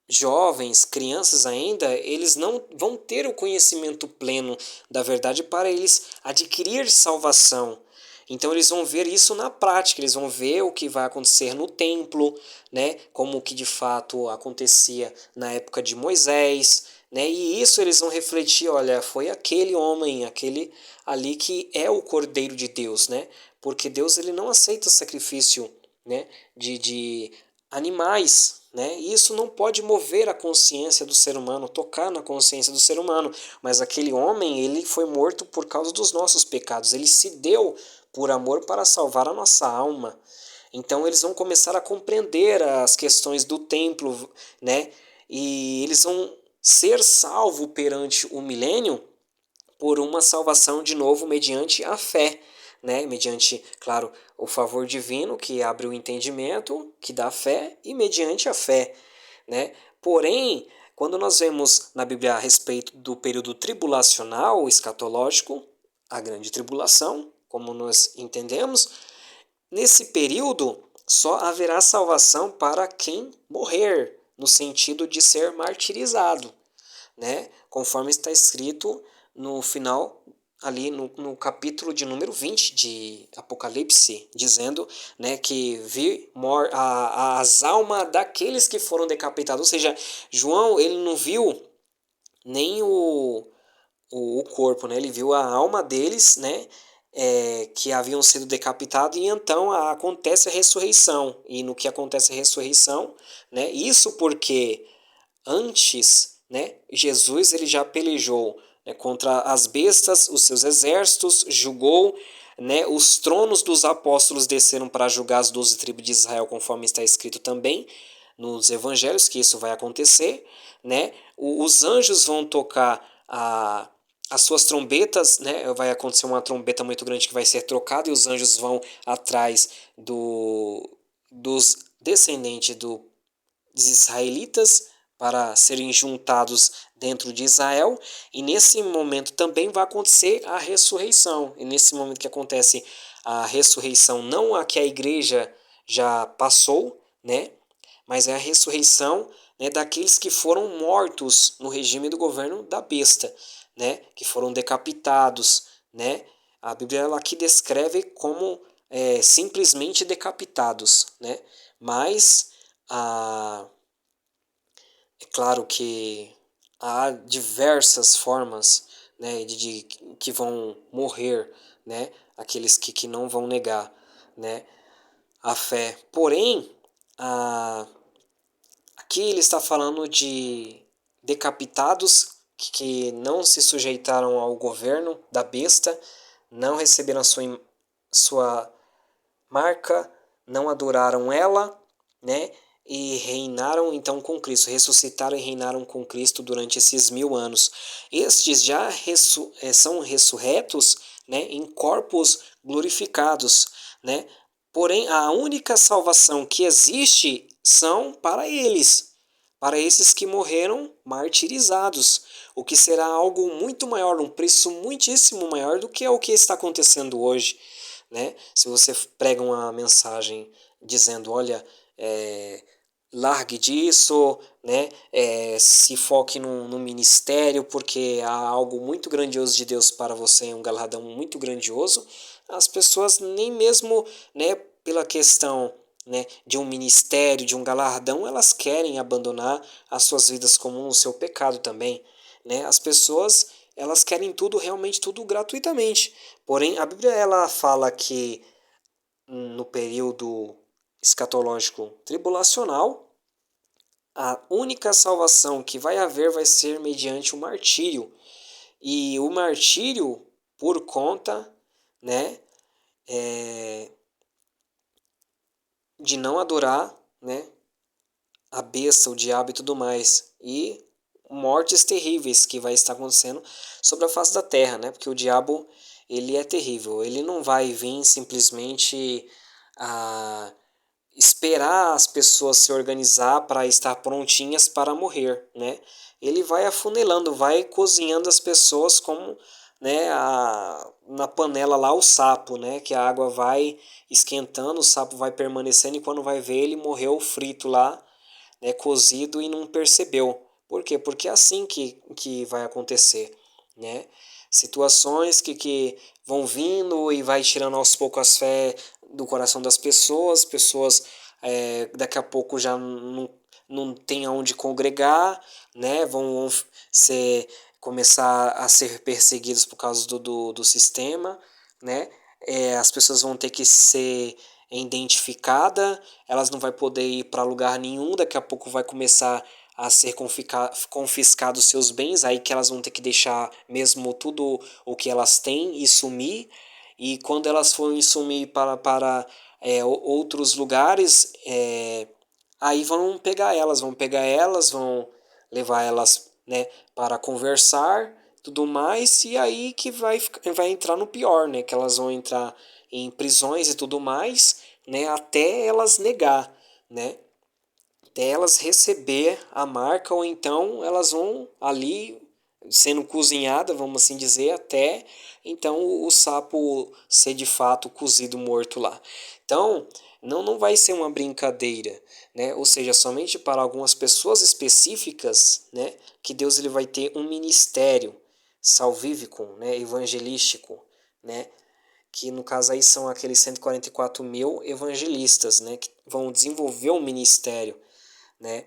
jovens, crianças ainda, eles não vão ter o conhecimento pleno da verdade para eles adquirir salvação. Então eles vão ver isso na prática, eles vão ver o que vai acontecer no templo, né, como que de fato acontecia na época de Moisés, né, e isso eles vão refletir, olha, foi aquele homem, aquele ali que é o Cordeiro de Deus, né, porque Deus ele não aceita sacrifício, né, de animais, né? E isso não pode mover a consciência do ser humano, tocar na consciência do ser humano, mas aquele homem, ele foi morto por causa dos nossos pecados, ele se deu por amor para salvar a nossa alma. Então eles vão começar a compreender as questões do templo, né? E eles vão ser salvos perante o milênio por uma salvação de novo mediante a fé, né? Mediante, claro, o favor divino que abre o entendimento, que dá fé, e mediante a fé, né? Porém, quando nós vemos na Bíblia a respeito do período tribulacional, escatológico, a grande tribulação, como nós entendemos. Nesse período, só haverá salvação para quem morrer, no sentido de ser martirizado, né? Conforme está escrito no final, ali no capítulo de número 20 de Apocalipse, dizendo, né, que as almas daqueles que foram decapitados. Ou seja, João, ele não viu nem o corpo, né? Ele viu a alma deles, né? Que haviam sido decapitados, e então acontece a ressurreição. E no que acontece a ressurreição, né? Isso porque antes, né, Jesus ele já pelejou, né, contra as bestas, os seus exércitos, julgou, né, os tronos dos apóstolos desceram para julgar as 12 tribos de Israel, conforme está escrito também nos evangelhos que isso vai acontecer, né? Os anjos vão tocar as suas trombetas, né? Vai acontecer uma trombeta muito grande que vai ser trocada, e os anjos vão atrás dos descendentes dos israelitas para serem juntados dentro de Israel, e nesse momento também vai acontecer a ressurreição. E nesse momento que acontece a ressurreição, não a que a igreja já passou, né? Mas é a ressurreição, né, daqueles que foram mortos no regime do governo da besta, né? Que foram decapitados, né? A Bíblia ela aqui descreve como simplesmente decapitados, né? Mas é claro que há diversas formas, né, que vão morrer, né, aqueles que não vão negar, né, a fé. Porém, aqui ele está falando de decapitados que não se sujeitaram ao governo da besta, não receberam a sua marca, não adoraram ela, né? E reinaram então com Cristo, ressuscitaram e reinaram com Cristo durante esses 1000 anos. Estes já são ressurretos, né, em corpos glorificados, né? Porém, a única salvação que existe são para eles, para esses que morreram martirizados, o que será algo muito maior, um preço muitíssimo maior do que é o que está acontecendo hoje, né? Se você prega uma mensagem dizendo, olha, largue disso, né? Se foque no ministério, porque há algo muito grandioso de Deus para você, um galardão muito grandioso, as pessoas nem mesmo, né, pela questão, né, de um ministério, de um galardão, elas querem abandonar as suas vidas comuns, o seu pecado também, né? As pessoas, elas querem tudo, realmente tudo gratuitamente. Porém, a Bíblia ela fala que no período escatológico tribulacional, a única salvação que vai haver vai ser mediante o martírio. E o martírio por conta, né, de não adorar, né, a besta, o diabo e tudo mais. E mortes terríveis que vai estar acontecendo sobre a face da terra, né? Porque o diabo, ele é terrível. Ele não vai vir simplesmente a esperar as pessoas se organizar para estar prontinhas para morrer, né? Ele vai afunilando, vai cozinhando as pessoas como, né, na panela lá o sapo, né, que a água vai esquentando, o sapo vai permanecendo, e quando vai ver ele morreu frito lá, né, cozido, e não percebeu. Por quê? Porque é assim que vai acontecer, né? Situações que vão vindo e vai tirando aos poucos as fé do coração das pessoas, daqui a pouco já não tem aonde congregar, né? Vão começar a ser perseguidos por causa do sistema, né? As pessoas vão ter que ser identificada, elas não vão poder ir para lugar nenhum, daqui a pouco vai começar a ser confiscados seus bens, aí que elas vão ter que deixar mesmo tudo o que elas têm e sumir, e quando elas forem sumir para outros lugares, aí vão pegar elas, vão levar elas, né, para conversar, tudo mais, e aí que vai entrar no pior, né, que elas vão entrar em prisões e tudo mais, né, até elas negar, né, até elas receber a marca, ou então elas vão ali sendo cozinhada, vamos assim dizer, até então o sapo ser de fato cozido morto lá. Então, não vai ser uma brincadeira, né? Ou seja, somente para algumas pessoas específicas, né, que Deus ele vai ter um ministério salvífico, né, evangelístico, né? Que no caso aí são aqueles 144 mil evangelistas, né, que vão desenvolver um ministério, né,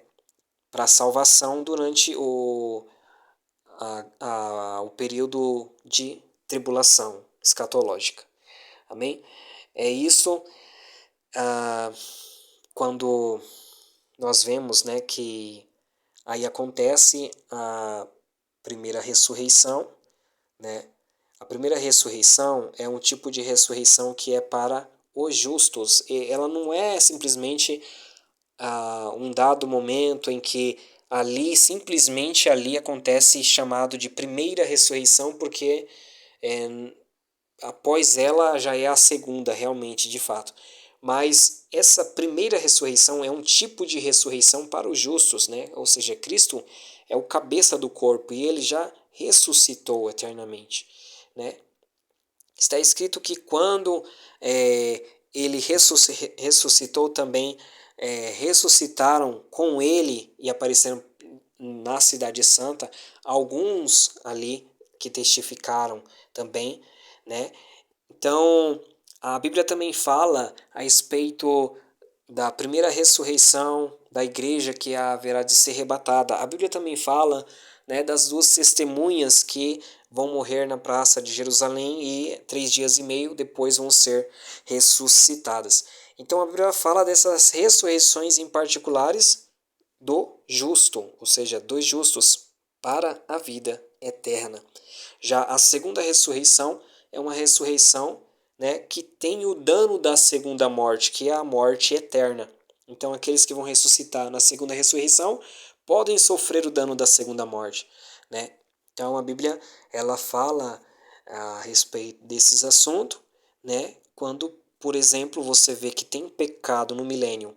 para salvação durante o período de tribulação escatológica. Amém? É isso ah, quando nós vemos, né, que aí acontece a primeira ressurreição, né? A primeira ressurreição é um tipo de ressurreição que é para os justos. E ela não é simplesmente um dado momento em que simplesmente ali acontece chamado de primeira ressurreição, porque é, após ela já é a segunda, realmente, de fato. Mas essa primeira ressurreição é um tipo de ressurreição para os justos, né? Ou seja, Cristo é o cabeça do corpo e ele já ressuscitou eternamente, né? Está escrito que quando ele ressuscitou também, ressuscitaram com ele e apareceram na Cidade Santa alguns ali que testificaram também, né? Então, a Bíblia também fala a respeito da primeira ressurreição da igreja que haverá de ser arrebatada. A Bíblia também fala, né, das duas testemunhas que vão morrer na praça de Jerusalém e 3 dias e meio depois vão ser ressuscitadas. Então a Bíblia fala dessas ressurreições em particulares do justo, ou seja, dos justos para a vida eterna. Já a segunda ressurreição é uma ressurreição, né, que tem o dano da segunda morte, que é a morte eterna. Então, aqueles que vão ressuscitar na segunda ressurreição podem sofrer o dano da segunda morte, né? Então, a Bíblia ela fala a respeito desses assuntos, né? Quando, por exemplo, você vê que tem pecado no milênio,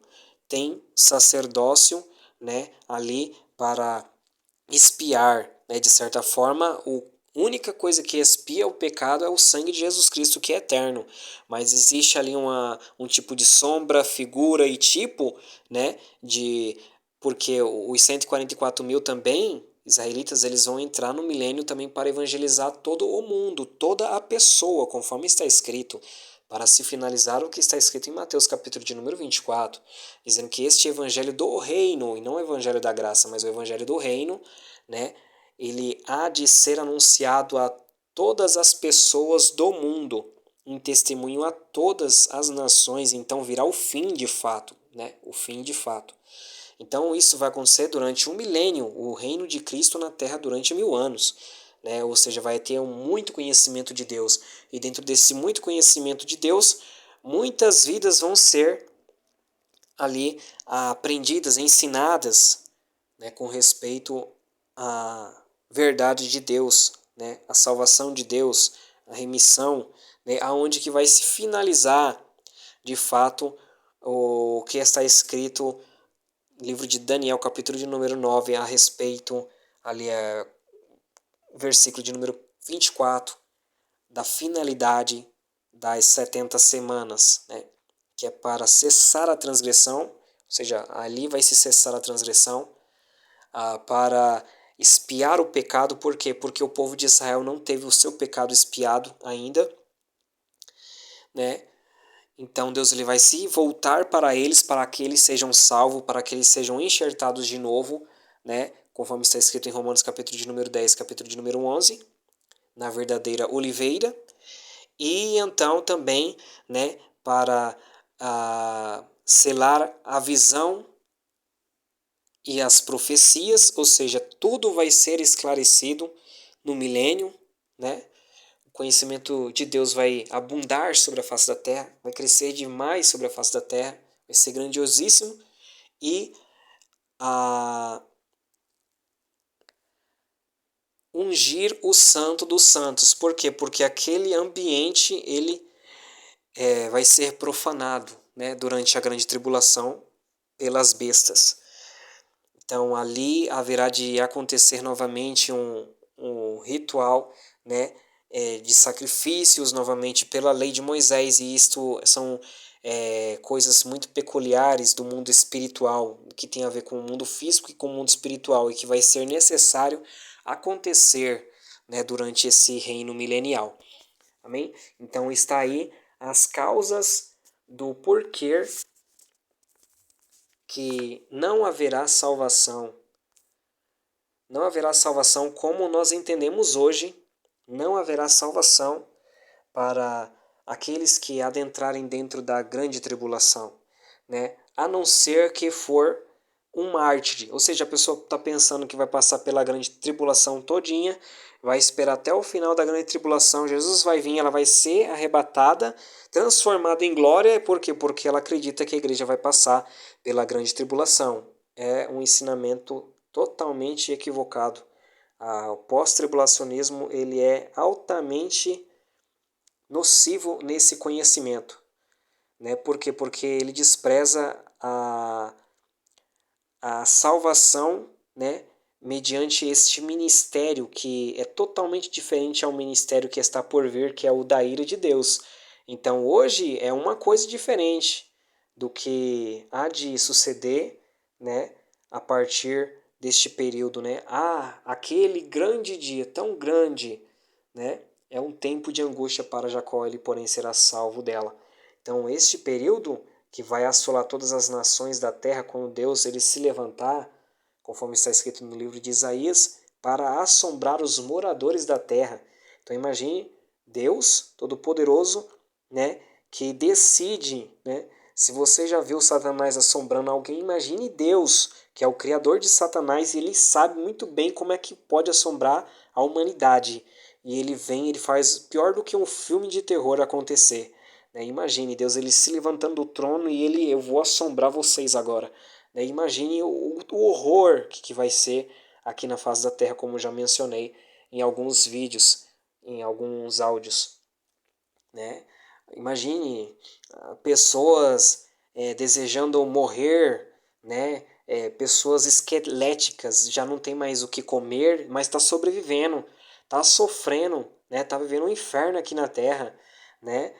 tem sacerdócio, né, ali para expiar, né, de certa forma, a única coisa que expia o pecado é o sangue de Jesus Cristo, que é eterno. Mas existe ali um tipo de sombra, figura e tipo, né, porque os 144 mil também, israelitas, eles vão entrar no milênio também para evangelizar todo o mundo, toda a pessoa, conforme está escrito, para se finalizar o que está escrito em Mateus capítulo de número 24, dizendo que este evangelho do reino, e não o evangelho da graça, mas o evangelho do reino, né, ele há de ser anunciado a todas as pessoas do mundo, em testemunho a todas as nações, então virá o fim de fato, né, o fim de fato. Então isso vai acontecer durante um milênio, o reino de Cristo na Terra durante 1000 anos, né? Ou seja, vai ter muito conhecimento de Deus. E dentro desse muito conhecimento de Deus, muitas vidas vão ser ali aprendidas, ensinadas, né, com respeito à verdade de Deus, né, a salvação de Deus, a remissão, né, aonde que vai se finalizar de fato o que está escrito livro de Daniel, capítulo de número 9, a respeito, ali é versículo de número 24, da finalidade das 70 semanas, né? Que é para cessar a transgressão, ou seja, ali vai se cessar a transgressão, para expiar o pecado, por quê? Porque o povo de Israel não teve o seu pecado expiado ainda, né? Então Deus ele vai se voltar para eles, para que eles sejam salvos, para que eles sejam enxertados de novo, né? Conforme está escrito em Romanos capítulo de número 10, capítulo de número 11, na verdadeira oliveira. E então também, né, para selar a visão e as profecias, ou seja, tudo vai ser esclarecido no milênio, né? O conhecimento de Deus vai abundar sobre a face da terra, vai crescer demais sobre a face da terra, vai ser grandiosíssimo e a ungir o santo dos santos. Por quê? Porque aquele ambiente ele vai ser profanado, né, durante a grande tribulação pelas bestas. Então ali haverá de acontecer novamente um ritual, né, de sacrifícios, novamente pela lei de Moisés, e isto são coisas muito peculiares do mundo espiritual, que tem a ver com o mundo físico e com o mundo espiritual, e que vai ser necessário acontecer, né, durante esse reino milenial. Amém? Então está aí as causas do porquê que não haverá salvação. Não haverá salvação como nós entendemos hoje, não haverá salvação para aqueles que adentrarem dentro da grande tribulação, né? A não ser que for um mártir, ou seja, a pessoa está pensando que vai passar pela grande tribulação todinha, vai esperar até o final da grande tribulação, Jesus vai vir, ela vai ser arrebatada, transformada em glória, por quê? Porque ela acredita que a igreja vai passar pela grande tribulação. É um ensinamento totalmente equivocado. O pós-tribulacionismo ele é altamente nocivo nesse conhecimento, né? Por quê? Porque ele despreza a salvação, né? Mediante este ministério que é totalmente diferente ao ministério que está por vir, que é o da ira de Deus. Então hoje é uma coisa diferente do que há de suceder, né? A partir deste período, né? Aquele grande dia, tão grande, né? É um tempo de angústia para Jacó, ele porém será salvo dela. Então este período que vai assolar todas as nações da terra quando Deus ele se levantar, conforme está escrito no livro de Isaías, para assombrar os moradores da terra. Então imagine Deus Todo-Poderoso, né, que decide, né? Se você já viu Satanás assombrando alguém, imagine Deus, que é o criador de Satanás, e ele sabe muito bem como é que pode assombrar a humanidade. E ele vem, ele faz pior do que um filme de terror acontecer. Né? Imagine Deus ele se levantando do trono e eu vou assombrar vocês agora. Né? Imagine o horror que vai ser aqui na face da terra, como já mencionei em alguns vídeos, em alguns áudios. Né? Imagine pessoas desejando morrer, né? Pessoas esqueléticas, já não tem mais o que comer, mas está sobrevivendo, está sofrendo, né? Está vivendo um inferno aqui na Terra, né?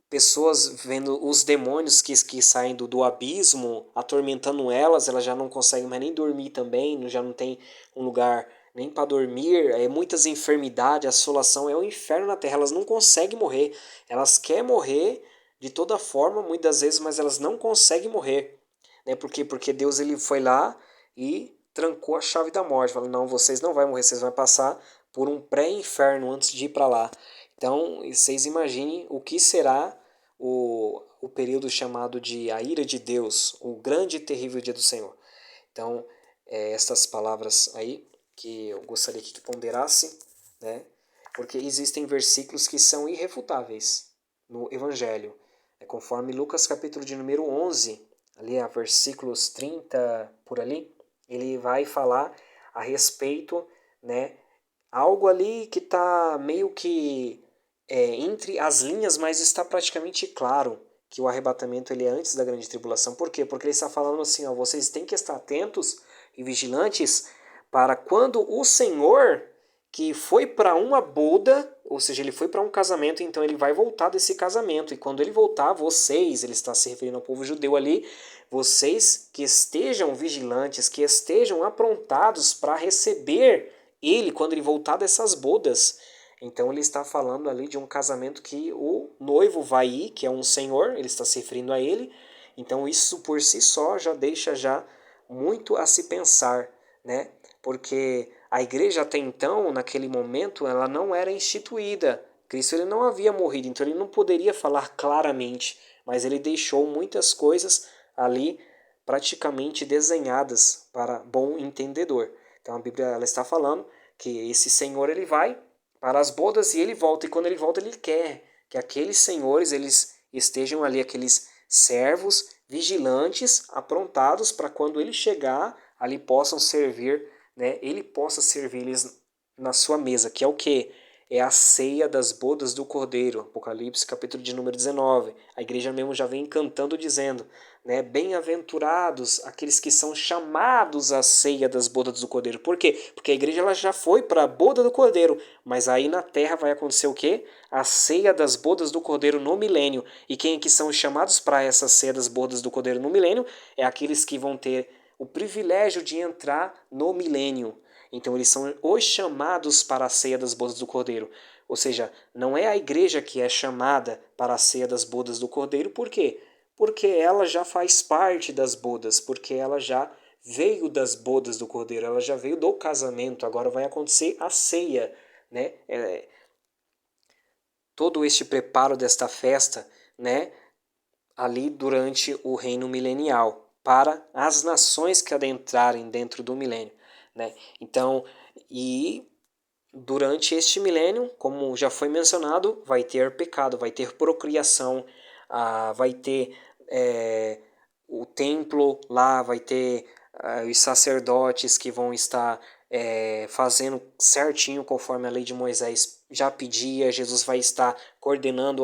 Pessoas vendo os demônios que saem do abismo atormentando elas já não conseguem mais nem dormir também, já não tem um lugar nem para dormir, muitas enfermidades, assolação, é o inferno na terra, elas não conseguem morrer, elas querem morrer de toda forma, muitas vezes, mas elas não conseguem morrer, né? Por quê? Porque Deus ele foi lá e trancou a chave da morte, falou, não, vocês não vão morrer, vocês vão passar por um pré-inferno antes de ir para lá. Então, vocês imaginem o que será o período chamado de a ira de Deus, o grande e terrível dia do Senhor. Então, essas palavras aí que eu gostaria que tu ponderasse, né? Porque existem versículos que são irrefutáveis no Evangelho. Conforme Lucas capítulo de número 11, ali a versículos 30 por ali, ele vai falar a respeito, né? Algo ali que está meio que entre as linhas, mas está praticamente claro que o arrebatamento ele é antes da grande tribulação. Por quê? Porque ele está falando assim, ó, vocês têm que estar atentos e vigilantes para quando o Senhor, que foi para uma boda, ou seja, ele foi para um casamento, então ele vai voltar desse casamento. E quando ele voltar, vocês, ele está se referindo ao povo judeu ali, vocês que estejam vigilantes, que estejam aprontados para receber ele quando ele voltar dessas bodas. Então ele está falando ali de um casamento que o noivo vai ir, que é um senhor, ele está se referindo a ele. Então isso por si só já deixa já muito a se pensar, né? Porque a igreja até então, naquele momento, ela não era instituída. Cristo ele não havia morrido, então ele não poderia falar claramente, mas ele deixou muitas coisas ali praticamente desenhadas para bom entendedor. Então a Bíblia ela está falando que esse Senhor ele vai para as bodas e ele volta, e quando ele volta ele quer que aqueles senhores eles estejam ali, aqueles servos vigilantes, aprontados para quando ele chegar ali possam servir, né? Ele possa servir-lhes na sua mesa, que é o que? É a ceia das bodas do Cordeiro, Apocalipse capítulo de número 19. A igreja mesmo já vem cantando dizendo, né? Bem-aventurados aqueles que são chamados à ceia das bodas do Cordeiro. Por quê? Porque a igreja ela já foi para a boda do Cordeiro, mas aí na terra vai acontecer o quê? A ceia das bodas do Cordeiro no milênio. E quem é que são chamados para essa ceia das bodas do Cordeiro no milênio? É aqueles que vão ter o privilégio de entrar no milênio. Então eles são os chamados para a ceia das bodas do Cordeiro. Ou seja, não é a igreja que é chamada para a ceia das bodas do Cordeiro, por quê? Porque ela já faz parte das bodas, porque ela já veio das bodas do Cordeiro, ela já veio do casamento, agora vai acontecer a ceia, né? Todo este preparo desta festa, né? Ali durante o reino milenial, para as nações que adentrarem dentro do milênio, né? Então, e durante este milênio, como já foi mencionado, vai ter pecado, vai ter procriação, vai ter o templo lá, vai ter os sacerdotes que vão estar fazendo certinho conforme a lei de Moisés já pedia. Jesus vai estar coordenando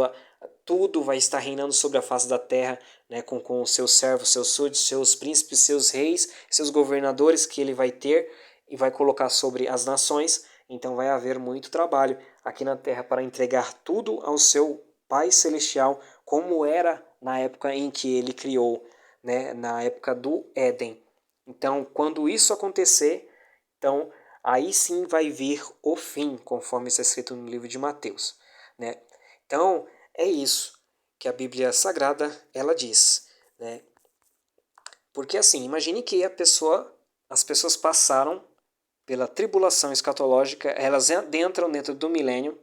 tudo, vai estar reinando sobre a face da terra, né, com os seus servos, seus súditos, seus príncipes, seus reis, seus governadores que ele vai ter e vai colocar sobre as nações. Então vai haver muito trabalho aqui na terra para entregar tudo ao seu Pai Celestial, como era na época em que ele criou, né, na época do Éden. Então, quando isso acontecer, então aí sim vai vir o fim, conforme está escrito no livro de Mateus, né? Então, é isso que a Bíblia Sagrada ela diz, né? Porque assim, imagine que as pessoas passaram pela tribulação escatológica, elas adentram dentro do milênio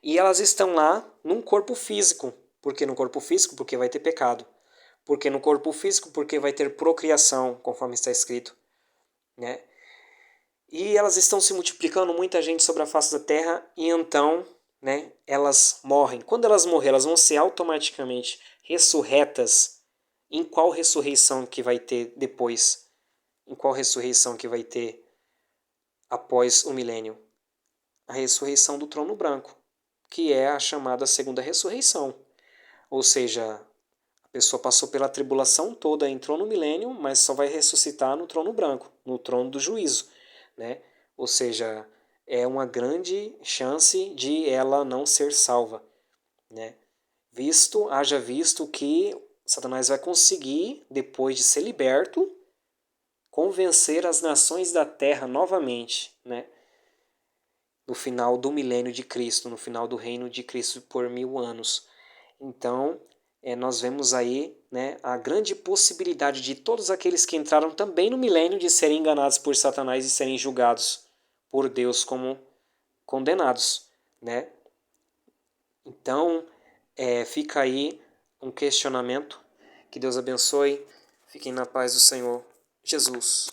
e elas estão lá num corpo físico. Por que no corpo físico? Porque vai ter pecado. Por que no corpo físico? Porque vai ter procriação, conforme está escrito, né? E elas estão se multiplicando, muita gente sobre a face da terra, e então, né, elas morrem. Quando elas morrem, elas vão ser automaticamente ressurretas. Em qual ressurreição que vai ter depois? Em qual ressurreição que vai ter após o milênio? A ressurreição do trono branco, que é a chamada segunda ressurreição. Ou seja, a pessoa passou pela tribulação toda, entrou no milênio, mas só vai ressuscitar no trono branco, no trono do juízo, né? Ou seja, é uma grande chance de ela não ser salva, né? Haja visto que Satanás vai conseguir, depois de ser liberto, convencer as nações da terra novamente, né? No final do milênio de Cristo, no final do reino de Cristo por 1000 anos. Então, nós vemos aí, né, a grande possibilidade de todos aqueles que entraram também no milênio de serem enganados por Satanás e serem julgados por Deus como condenados, né? Então, fica aí um questionamento. Que Deus abençoe. Fiquem na paz do Senhor Jesus.